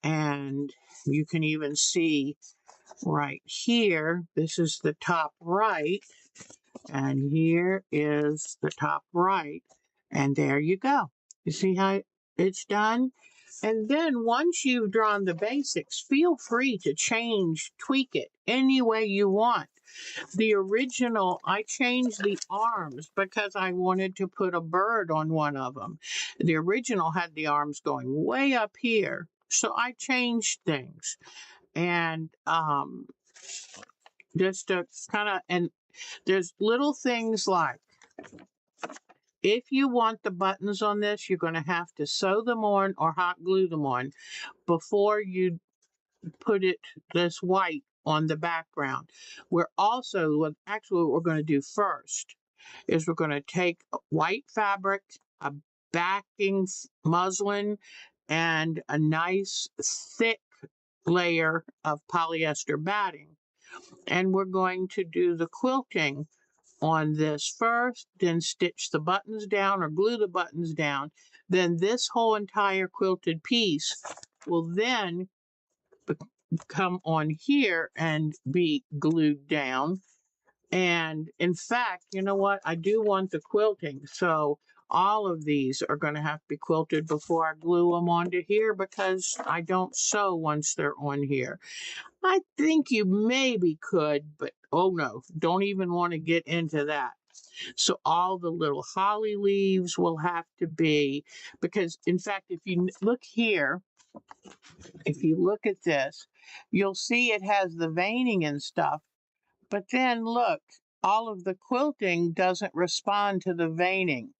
A: And you can even see right here, this is the top right, and here is the top right, and there you go. You see how it's done? And then once you've drawn the basics, feel free to tweak it any way you want. The original, I changed the arms because I wanted to put a bird on one of them. The original had the arms going way up here, so I changed things. And just to kind of, and there's little things like, if you want the buttons on this, you're going to have to sew them on or hot glue them on before you put this white on the background. Actually what we're going to do first is we're going to take white fabric, a backing muslin, and a nice thick layer of polyester batting. And we're going to do the quilting on this first, then stitch the buttons down or glue the buttons down. Then this whole entire quilted piece will then come on here and be glued down. And in fact, you know what? I do want the quilting. So all of these are going to have to be quilted before I glue them onto here, because I don't sew once they're on here. I think you maybe could, but oh no, don't even want to get into that. So all the little holly leaves will have to be, because in fact, if you look here, if you look at this, you'll see it has the veining and stuff, but then look, all of the quilting doesn't respond to the veining.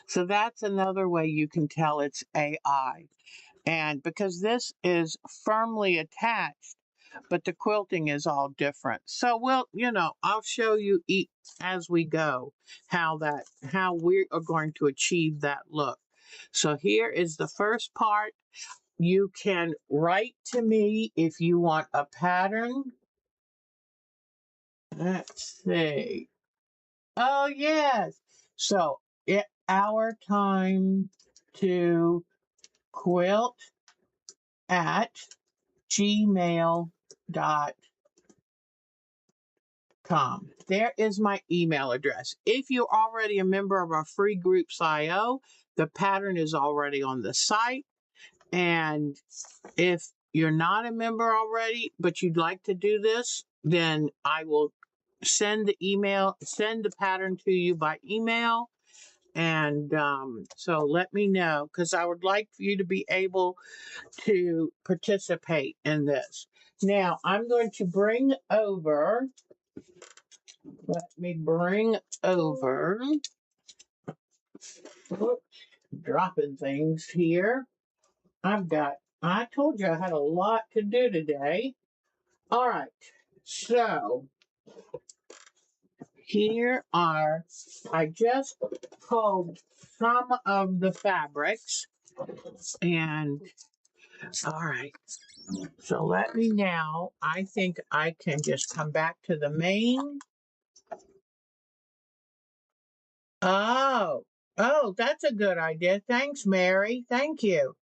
A: So that's another way you can tell it's AI. And because this is firmly attached, but the quilting is all different. So I'll show you as we go how we are going to achieve that look. So here is the first part. You can write to me if you want a pattern. Let's see. Oh, yes. So our time to quilt at gmail.com. There is my email address. If you're already a member of our free groups IO, the pattern is already on the site. And if you're not a member already, but you'd like to do this, then I will send the pattern to you by email. And so let me know, because I would like for you to be able to participate in this. Now, I'm going to bring over, dropping things here. I told you I had a lot to do today. All right, so I just pulled some of the fabrics, and all right, so I think I can just come back to the main. Oh, that's a good idea. Thanks, Mary. Thank you.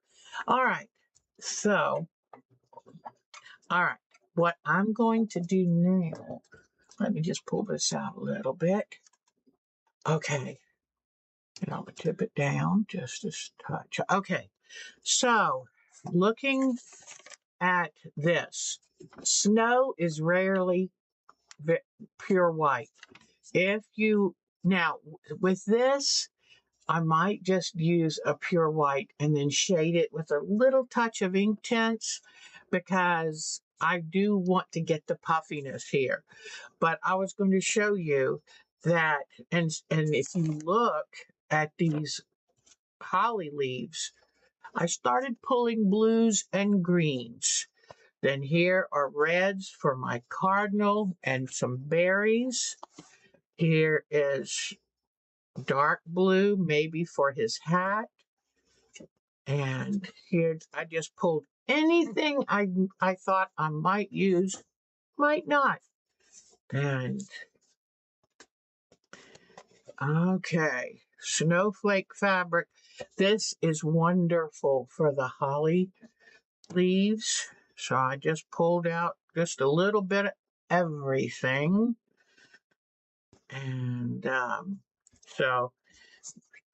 A: All right, so, all right, what I'm going to do now, let me just pull this out a little bit. Okay, and I'll tip it down just a touch. Okay, so looking at this, snow is rarely pure white. Now with this, I might just use a pure white and then shade it with a little touch of ink tints, because I do want to get the puffiness here. But I was going to show you that, and if you look at these holly leaves, I started pulling blues and greens. Then here are reds for my cardinal and some berries. Here is dark blue, maybe for his hat. And here I just pulled anything I thought I might use, might not. And okay, snowflake fabric. This is wonderful for the holly leaves. So I just pulled out just a little bit of everything. And so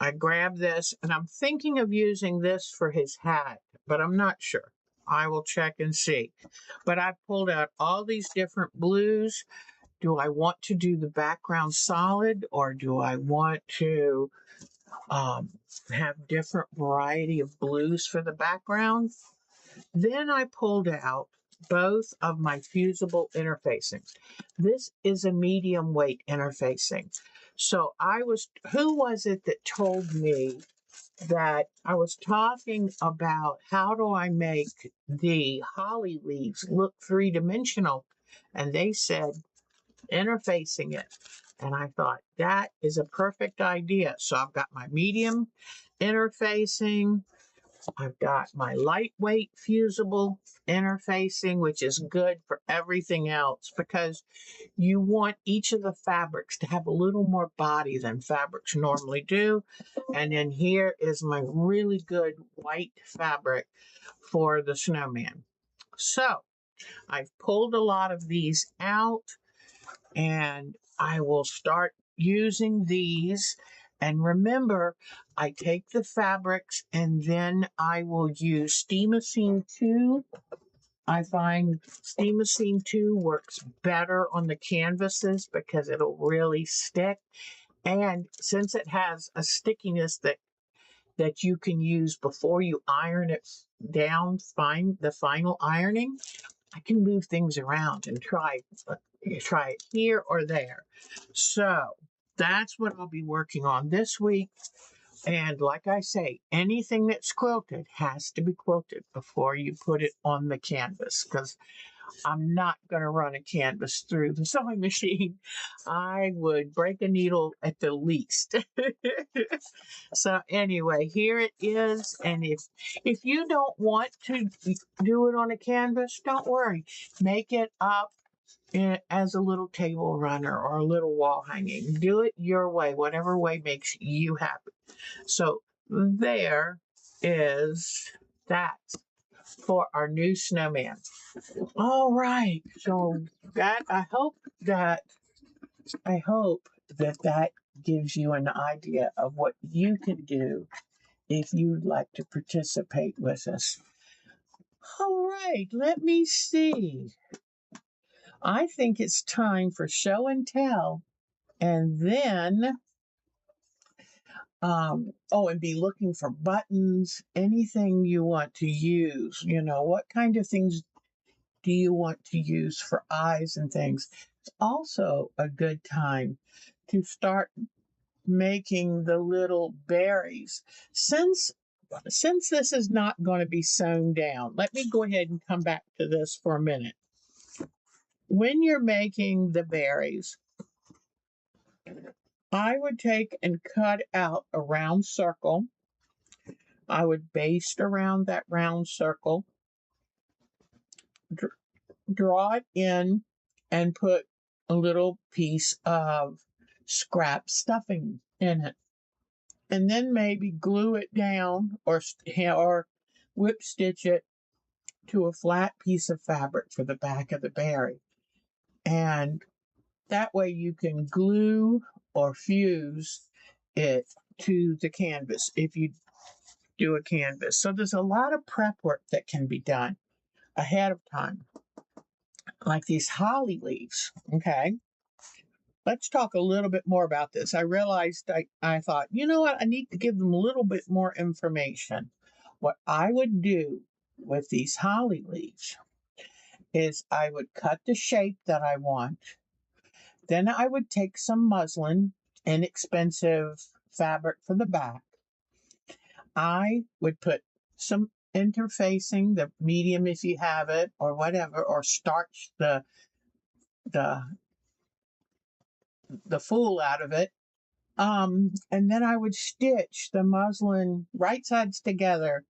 A: I grabbed this, and I'm thinking of using this for his hat, but I'm not sure. I will check and see. But I pulled out all these different blues. Do I want to do the background solid, or do I want to have different variety of blues for the background? Then I pulled out both of my fusible interfacings. This is a medium weight interfacing. So who was it that told me that I was talking about how do I make the holly leaves look three-dimensional? And they said interfacing it. And I thought that is a perfect idea. So I've got my medium interfacing. I've got my lightweight fusible interfacing, which is good for everything else, because you want each of the fabrics to have a little more body than fabrics normally do. And then here is my really good white fabric for the snowman. So I've pulled a lot of these out, and I will start using these. And remember, I take the fabrics and then I will use Steamacine 2. I find Steamacine 2 works better on the canvases because it'll really stick. And since it has a stickiness that you can use before you iron it down, the final ironing, I can move things around and try it here or there. So that's what I'll be working on this week. And like I say, anything that's quilted has to be quilted before you put it on the canvas, because I'm not going to run a canvas through the sewing machine. I would break a needle at the least. So anyway, here it is. And if you don't want to do it on a canvas, don't worry. Make it up as a little table runner or a little wall hanging. Do it your way, whatever way makes you happy. So there is that for our new snowman. All right. So that I hope that gives you an idea of what you can do if you'd like to participate with us. All right, let me see. I think it's time for show and tell, and then and be looking for buttons, anything you want to use. What kind of things do you want to use for eyes and things? It's also a good time to start making the little berries. Since this is not going to be sewn down, let me go ahead and come back to this for a minute. When you're making the berries, I would take and cut out a round circle. I would baste around that round circle, draw it in, and put a little piece of scrap stuffing in it. And then maybe glue it down or whip stitch it to a flat piece of fabric for the back of the berry. And that way you can glue or fuse it to the canvas if you do a canvas. So there's a lot of prep work that can be done ahead of time, like these holly leaves. Okay. Let's talk a little bit more about this. I realized I thought, you know what? I need to give them a little bit more information. What I would do with these holly leaves is I would cut the shape that I want. Then I would take some muslin, inexpensive fabric for the back. I would put some interfacing, the medium if you have it, or whatever, or starch the fool out of it. And then I would stitch the muslin right sides together,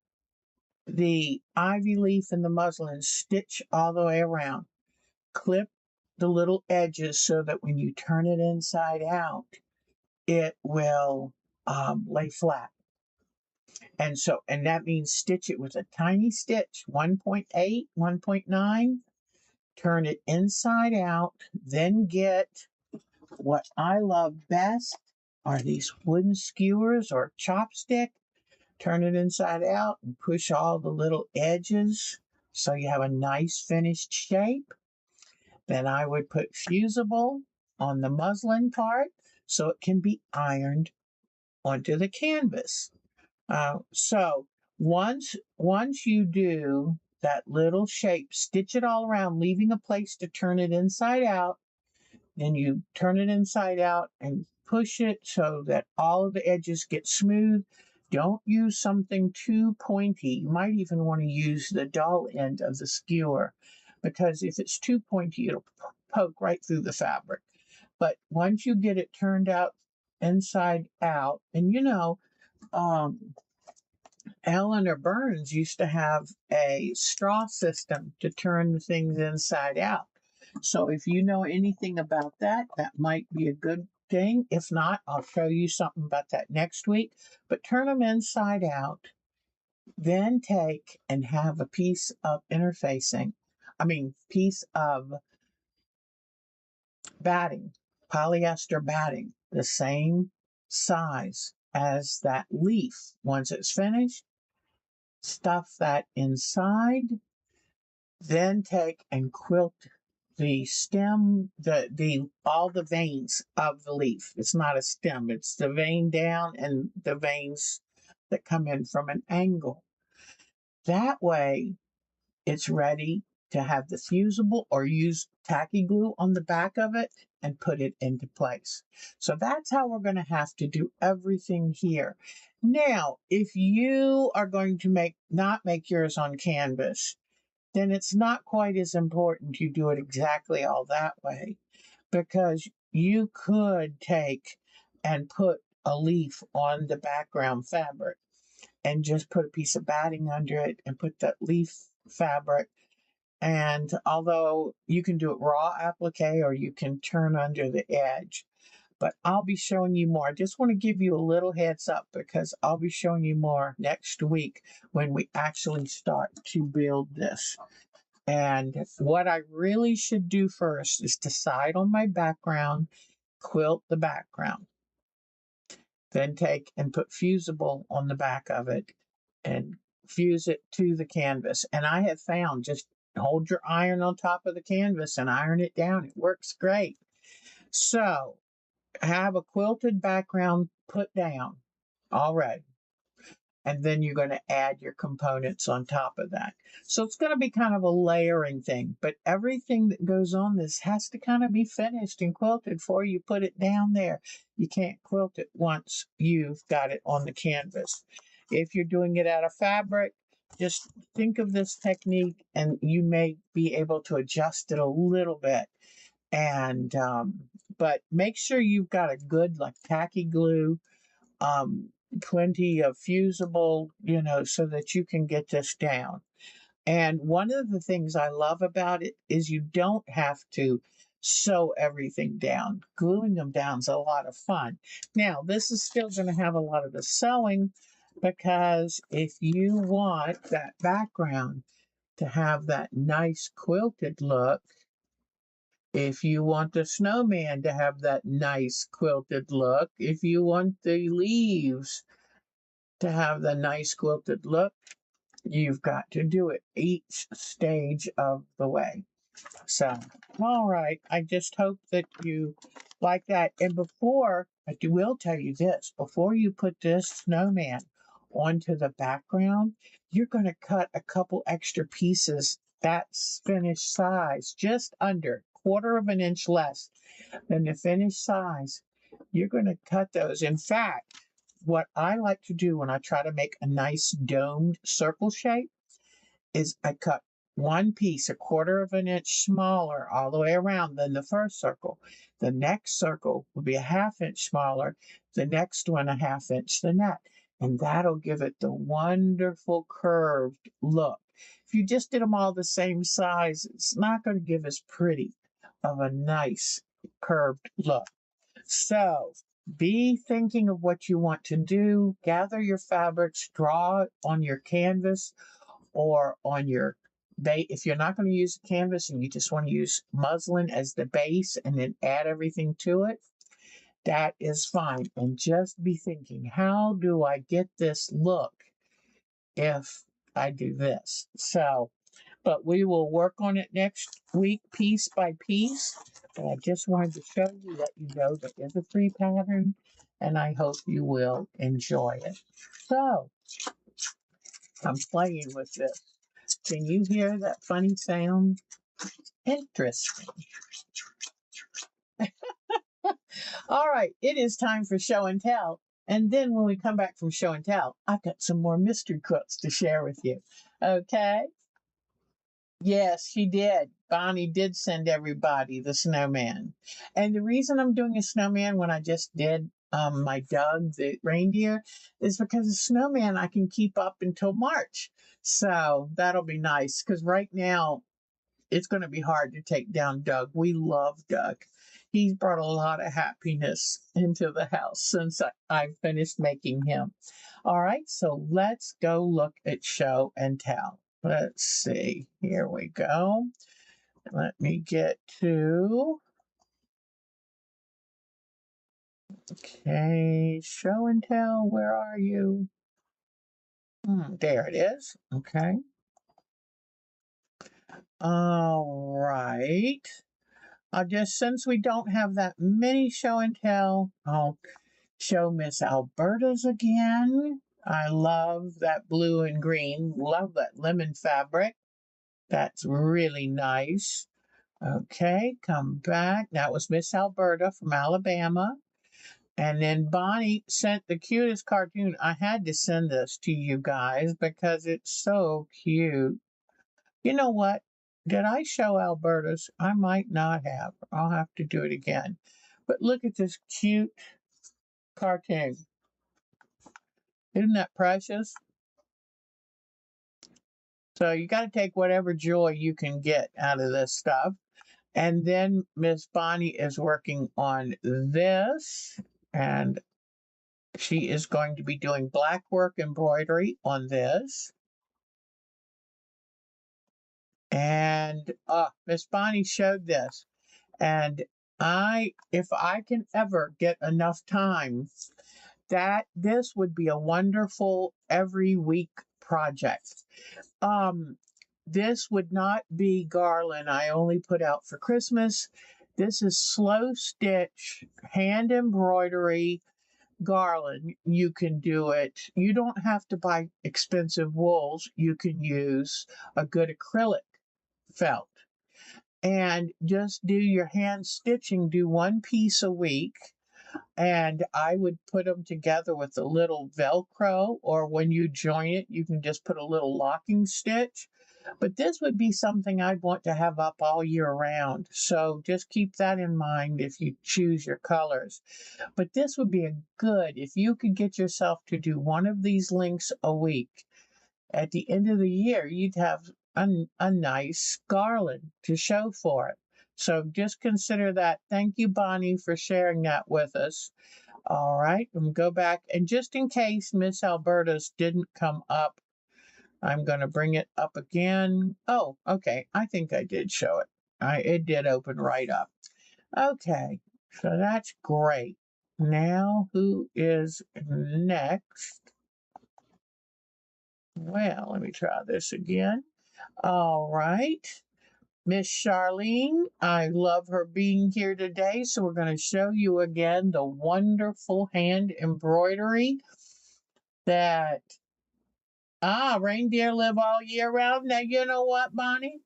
A: the ivy leaf and the muslin, stitch all the way around. Clip the little edges so that when you turn it inside out, it will lay flat. And that means stitch it with a tiny stitch, 1.8, 1.9, turn it inside out, then get what I love best are these wooden skewers or chopstick. Turn it inside out and push all the little edges so you have a nice finished shape. Then I would put fusible on the muslin part so it can be ironed onto the canvas. So once you do that little shape, stitch it all around, leaving a place to turn it inside out. Then you turn it inside out and push it so that all of the edges get smooth. Don't use something too pointy. You might even want to use the dull end of the skewer, because if it's too pointy, it'll poke right through the fabric. But once you get it turned out inside out, and Eleanor Burns used to have a straw system to turn the things inside out. So if you know anything about that, that might be a good thing. If not, I'll show you something about that next week. But turn them inside out, then take and have a piece of piece of batting, polyester batting, the same size as that leaf. Once it's finished, stuff that inside, then take and quilt the stem, all the veins of the leaf. It's not a stem, it's the vein down and the veins that come in from an angle. That way, it's ready to have the fusible or use tacky glue on the back of it and put it into place. So that's how we're going to have to do everything here. Now, if you are going to not make yours on canvas, then it's not quite as important you do it exactly all that way, because you could take and put a leaf on the background fabric and just put a piece of batting under it and put that leaf fabric. And although you can do it raw applique or you can turn under the edge, but I'll be showing you more. I just want to give you a little heads up because I'll be showing you more next week when we actually start to build this. And what I really should do first is decide on my background, quilt the background, then take and put fusible on the back of it and fuse it to the canvas. And I have found just hold your iron on top of the canvas and iron it down. It works great. So have a quilted background put down already. And then you're going to add your components on top of that. So it's going to be kind of a layering thing, but everything that goes on this has to kind of be finished and quilted before you put it down there. You can't quilt it once you've got it on the canvas. If you're doing it out of fabric, just think of this technique and you may be able to adjust it a little bit. And, but make sure you've got a good like tacky glue, plenty of fusible, so that you can get this down. And one of the things I love about it is you don't have to sew everything down. Gluing them down is a lot of fun. Now, this is still going to have a lot of the sewing because if you want that background to have that nice quilted look, if you want the snowman to have that nice quilted look, if you want the leaves to have the nice quilted look, you've got to do it each stage of the way. So, all right, I just hope that you like that. And I will tell you this, before you put this snowman onto the background, you're going to cut a couple extra pieces that's finished size, just under 1/4 of an inch less than the finished size. You're going to cut those. In fact, what I like to do when I try to make a nice domed circle shape is I cut one piece 1/4 of an inch smaller all the way around than the first circle. The next circle will be a 1/2 inch smaller, the next one a 1/2 inch than that. And that'll give it the wonderful curved look. If you just did them all the same size, it's not going to give as pretty of a nice curved look. So be thinking of what you want to do. Gather your fabrics, draw it on your canvas or on your base. If you're not going to use a canvas and you just want to use muslin as the base and then add everything to it, that is fine. And just be thinking, how do I get this look if I do this? So, but we will work on it next week, piece by piece. But I just wanted to show you, let you know there is a free pattern, and I hope you will enjoy it. So, I'm playing with this. Can you hear that funny sound? Interesting. All right, it is time for show and tell. And then when we come back from show and tell, I've got some more mystery quilts to share with you. Okay? Yes, she did. Bonnie did send everybody the snowman. And the reason I'm doing a snowman when I just did my Doug, the reindeer, is because the snowman I can keep up until March. So that'll be nice because right now it's going to be hard to take down Doug. We love Doug. He's brought a lot of happiness into the house since I finished making him. All right, so let's go look at show and tell. Let's see. Here we go. Let me get to, okay, show and tell. Where are you? There it is. Okay. All right. Since we don't have that many show and tell, I'll show Miss Alberta's again. I love that blue and green. Love that lemon fabric. That's really nice. Okay, come back. That was Miss Alberta from Alabama. And then Bonnie sent the cutest cartoon. I had to send this to you guys because it's so cute. You know what? Did I show Alberta's? I might not have. I'll have to do it again. But look at this cute cartoon. Isn't that precious? So you got to take whatever joy you can get out of this stuff. And then Miss Bonnie is working on this, and she is going to be doing black work embroidery on this. And Miss Bonnie showed this. And if I can ever get enough time, that this would be a wonderful every week project. This would not be garland I only put out for Christmas. This is slow stitch, hand embroidery garland. You can do it. You don't have to buy expensive wools. You can use a good acrylic felt and just do your hand stitching. Do one piece a week. And I would put them together with a little Velcro, or when you join it, you can just put a little locking stitch. But this would be something I'd want to have up all year round. So just keep that in mind if you choose your colors. But this would be a good, if you could get yourself to do one of these links a week, at the end of the year, you'd have a nice garland to show for it. So just consider that. Thank you, Bonnie, for sharing that with us. All right, and go back. And just in case Miss Alberta's didn't come up, I'm going to bring it up again. Oh, okay. I think I did show it. It did open right up. Okay, so that's great. Now, who is next? Well, let me try this again. All right. Miss Charlene, I love her being here today. So we're going to show you again the wonderful hand embroidery that, reindeer live all year round. Now, you know what, Bonnie?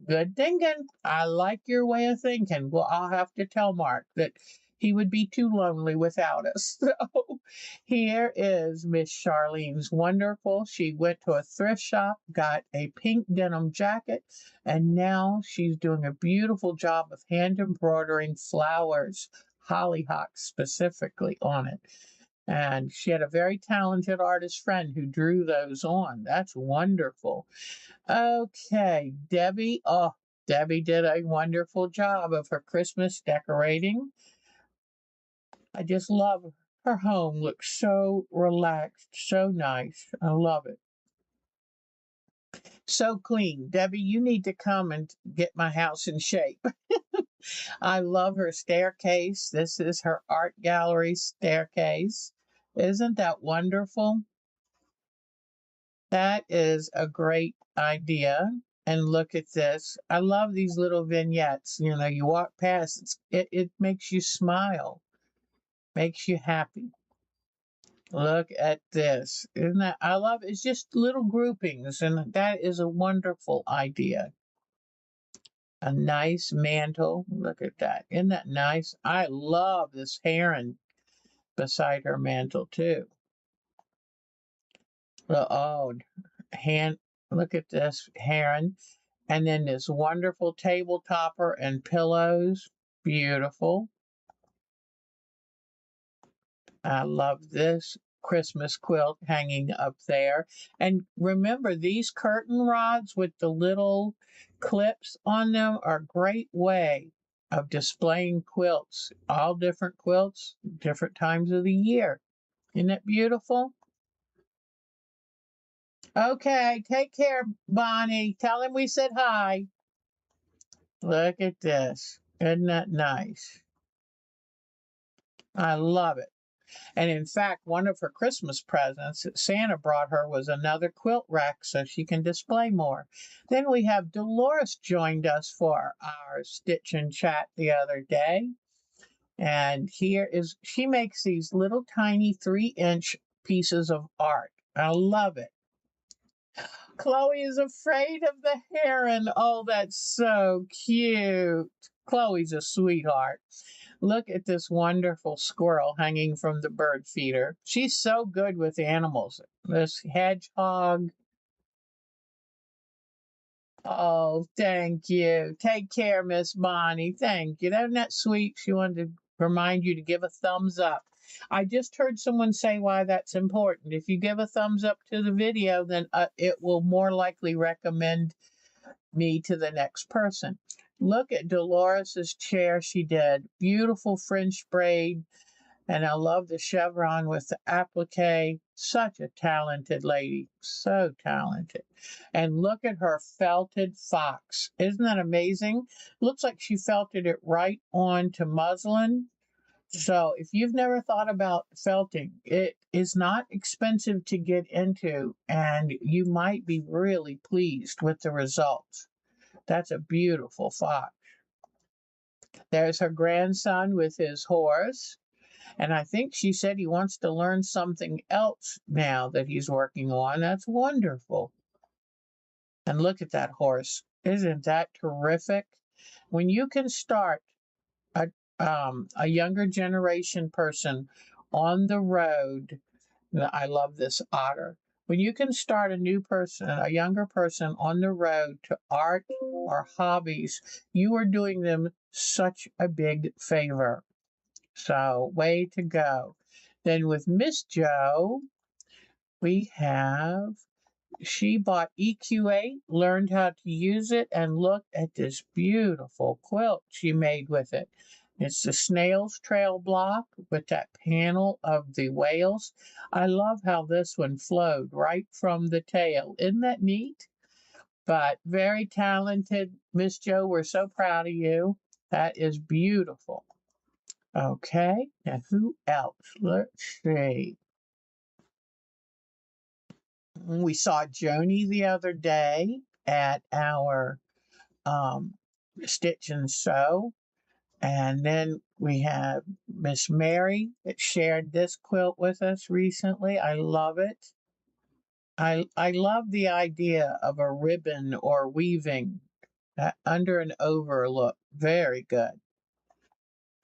A: Good thinking. I like your way of thinking. Well, I'll have to tell Mark that he would be too lonely without us. So here is Miss Charlene's wonderful. She went to a thrift shop, got a pink denim jacket, and now she's doing a beautiful job of hand embroidering flowers, hollyhocks specifically on it. And she had a very talented artist friend who drew those on. That's wonderful. Okay, Debbie. Oh, Debbie did a wonderful job of her Christmas decorating. I just love her home. Looks so relaxed, so nice. I love it. So clean. Debbie, you need to come and get my house in shape. I love her staircase. This is her art gallery staircase. Isn't that wonderful? That is a great idea. And look at this. I love these little vignettes. You know, you walk past, it makes you smile, makes you happy. Look at this. Isn't that, I love it. It's just little groupings, and that is a wonderful idea. A nice mantle. Look at that. Isn't that nice? I love this heron beside her mantle, too. Oh, hand, look at this heron. And then this wonderful table topper and pillows. Beautiful. I love this Christmas quilt hanging up there. And remember, these curtain rods with the little clips on them are a great way of displaying quilts. All different quilts, different times of the year. Isn't it beautiful? Okay, take care, Bonnie. Tell him we said hi. Look at this. Isn't that nice? I love it. And in fact, one of her Christmas presents that Santa brought her was another quilt rack so she can display more. Then we have Dolores joined us for our stitch and chat the other day. And here is, she makes these little tiny 3-inch pieces of art. I love it. Chloe is afraid of the heron. Oh, that's so cute. Chloe's a sweetheart. Look at this wonderful squirrel hanging from the bird feeder. She's so good with animals. This hedgehog. Oh, thank you. Take care, Miss Bonnie. Thank you. Isn't that sweet? She wanted to remind you to give a thumbs up. I just heard someone say why that's important. If you give a thumbs up to the video, then it will more likely recommend me to the next person. Look at Dolores's chair she did. Beautiful French braid. And I love the chevron with the applique. Such a talented lady. So talented. And look at her felted fox. Isn't that amazing? Looks like she felted it right onto muslin. So if you've never thought about felting, it is not expensive to get into, and you might be really pleased with the results. That's a beautiful fox. There's her grandson with his horse. And I think she said he wants to learn something else now that he's working on. That's wonderful. And look at that horse. Isn't that terrific? When you can start a younger generation person on the road, I love this otter. When you can start a new person, a younger person on the road to art or hobbies, you are doing them such a big favor. So, way to go. Then with Miss Joe, we have, she bought EQ8, learned how to use it, and look at this beautiful quilt she made with it. It's the snail's trail block with that panel of the whales. I love how this one flowed right from the tail. Isn't that neat? But very talented, Miss Joe. We're so proud of you. That is beautiful. Okay, now who else? Let's see. We saw Joni the other day at our um, Stitch and Sew. And then we have Miss Mary that shared this quilt with us recently. I love it. I love the idea of a ribbon or weaving under and over look. Very good.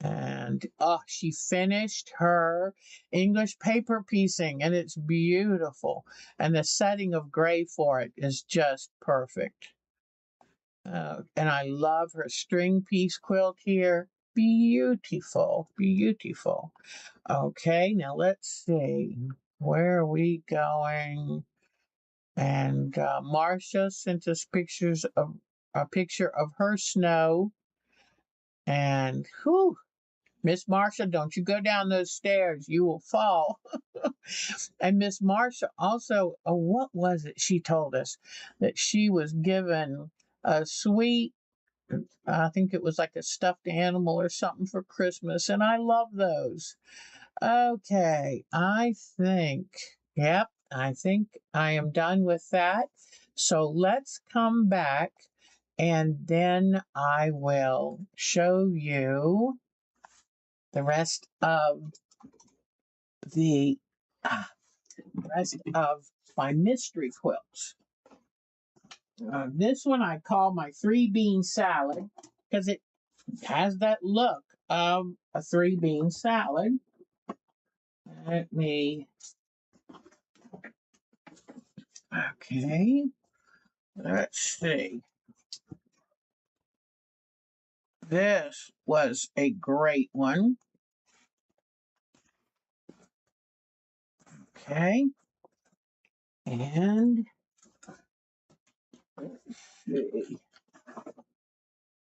A: And she finished her English paper piecing, and it's beautiful. And the setting of gray for it is just perfect. And I love her string piece quilt here. Beautiful, beautiful. Okay, now let's see. Where are we going? And Marcia sent us a picture of her snow. And whew, Miss Marcia, don't you go down those stairs. You will fall. And Miss Marcia also, what was it she told us? That she was given a sweet, I think it was like a stuffed animal or something for Christmas. And I love those. Okay, I think I am done with that. So let's come back and then I will show you the rest of the rest of my mystery quilts. This one I call my 3-bean salad because it has that look of a 3-bean salad. Okay, let's see. This was a great one. Okay, and let's see.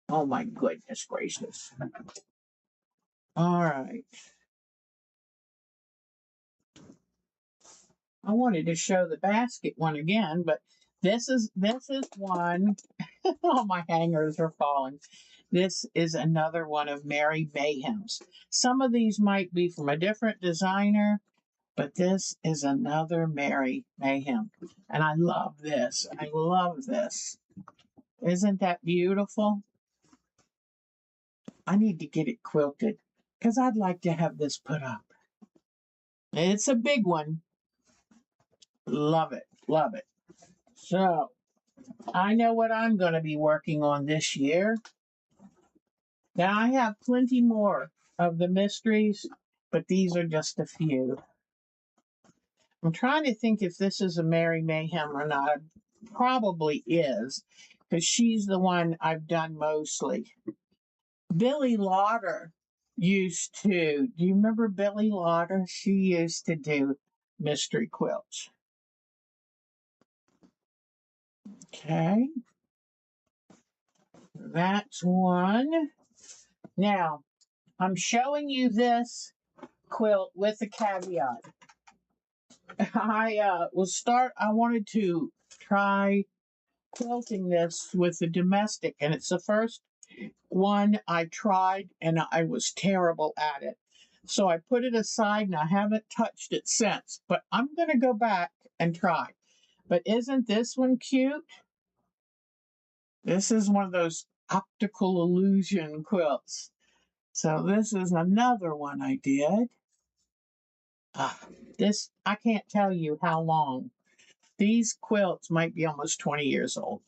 A: Oh my goodness gracious. All right. I wanted to show the basket one again, but this is one. Oh, my hangers are falling. This is another one of Mary Mayhem's. Some of these might be from a different designer, but this is another Mary Mayhem. And I love this. I love this. Isn't that beautiful? I need to get it quilted because I'd like to have this put up. It's a big one. Love it. Love it. So I know what I'm going to be working on this year. Now I have plenty more of the mysteries, but these are just a few. I'm trying to think if this is a Mary Mayhem or not. It probably is, because she's the one I've done mostly. Billy Lauder used to, do you remember Billy Lauder? She used to do mystery quilts. Okay, that's one. Now, I'm showing you this quilt with a caveat. I wanted to try quilting this with the domestic, and it's the first one I tried, and I was terrible at it. So I put it aside and I haven't touched it since, but I'm going to go back and try. But isn't this one cute? This is one of those optical illusion quilts. So this is another one I did. This, I can't tell you how long. These quilts might be almost 20 years old,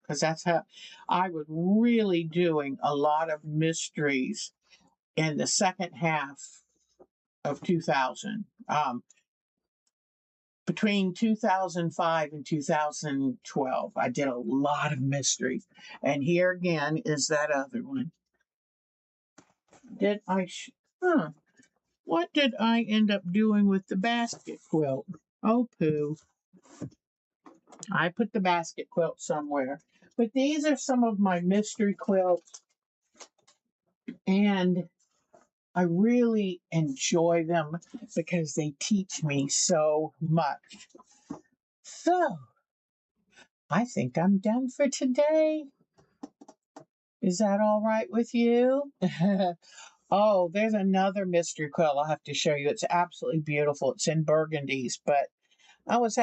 A: because that's how I was really doing a lot of mysteries in the second half of 2000. Between 2005 and 2012, I did a lot of mysteries. And here again is that other one. Did I? What did I end up doing with the basket quilt? Oh, poo. I put the basket quilt somewhere. But these are some of my mystery quilts, and I really enjoy them because they teach me so much. So, I think I'm done for today. Is that all right with you? Oh, there's another mystery quilt I'll have to show you. It's absolutely beautiful. It's in burgundies, but I was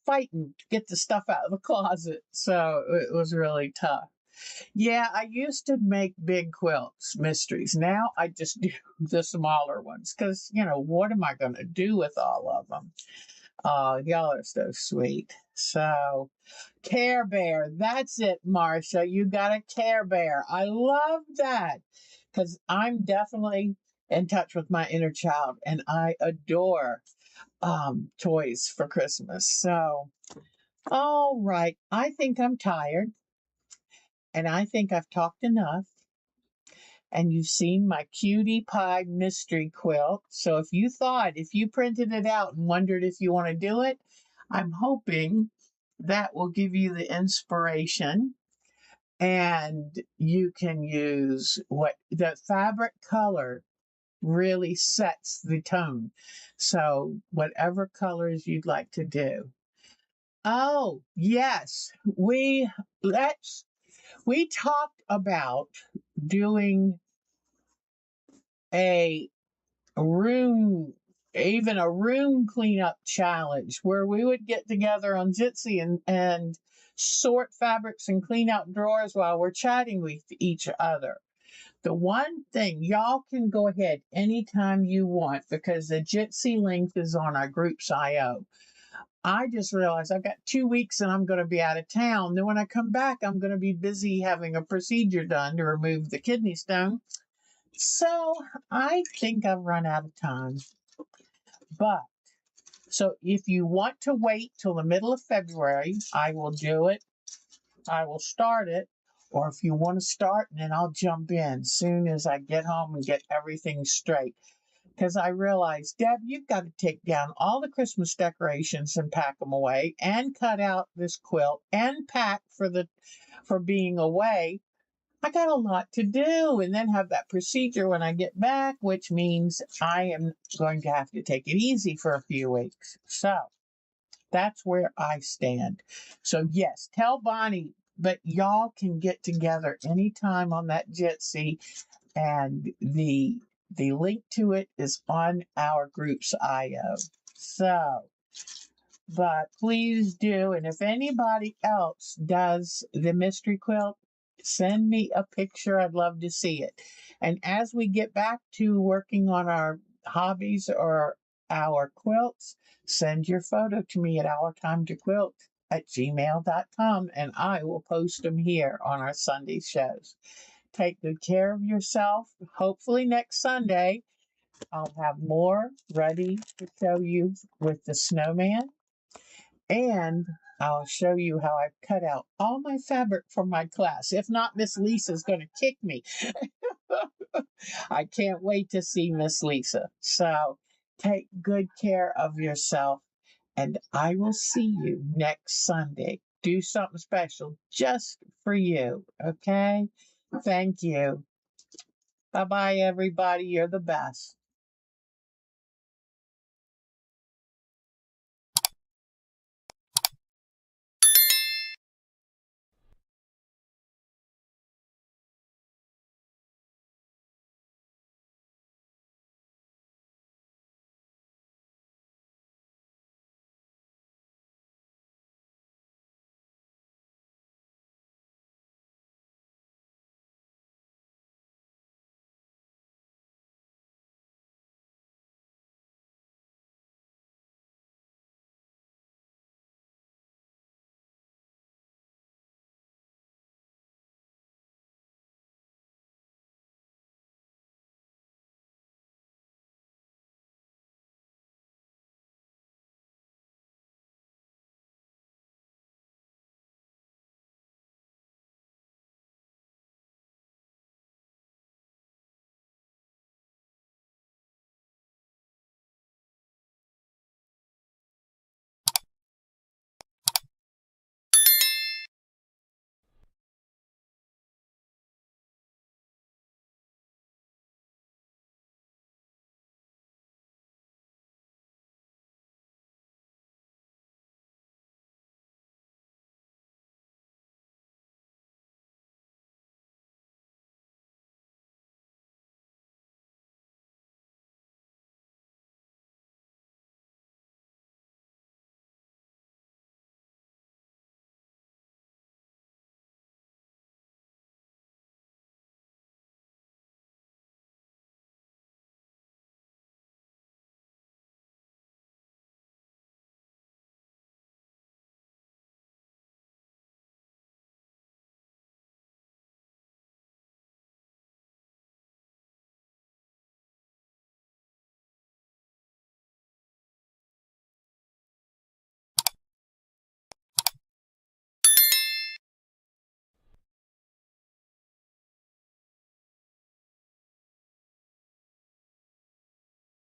A: fighting to get the stuff out of the closet, so it was really tough. Yeah, I used to make big quilts, mysteries. Now I just do the smaller ones because, what am I going to do with all of them? Oh, y'all are so sweet. So, Care Bear, that's it, Marcia. You got a Care Bear. I love that because I'm definitely in touch with my inner child and I adore toys for Christmas. So, all right. I think I'm tired and I think I've talked enough. And you've seen my cutie pie mystery quilt. So if you printed it out and wondered if you want to do it, I'm hoping that will give you the inspiration, and you can use what the fabric color really sets the tone. So whatever colors you'd like to do. Oh, yes. We talked about doing a even a room cleanup challenge where we would get together on Jitsi and sort fabrics and clean out drawers while we're chatting with each other. The one thing, y'all can go ahead anytime you want because the Jitsi link is on our group's IO. I just realized I've got 2 weeks and I'm going to be out of town. Then when I come back, I'm going to be busy having a procedure done to remove the kidney stone. So I think I've run out of time. But so if you want to wait till the middle of February, I will do it. I will start it. Or if you want to start, then I'll jump in as soon as I get home and get everything straight. Because I realized, Deb, you've got to take down all the Christmas decorations and pack them away and cut out this quilt and pack for being away. I got a lot to do and then have that procedure when I get back, which means I am going to have to take it easy for a few weeks. So that's where I stand. So yes, tell Bonnie, but y'all can get together anytime on that Jitsi, and the link to it is on our group's IO. So, but please do, and if anybody else does the mystery quilt, send me a picture. I'd love to see it. And as we get back to working on our hobbies or our quilts, send your photo to me at Our Time to Quilt gmail.com, and I will post them here on our Sunday shows. Take good care of yourself. Hopefully next Sunday I'll have more ready to show you with the snowman, and I'll show you how I've cut out all my fabric from my class. If not, Miss Lisa's going to kick me. I can't wait to see Miss Lisa. So take good care of yourself, and I will see you next Sunday. Do something special just for you, okay? Thank you. Bye-bye, everybody. You're the best.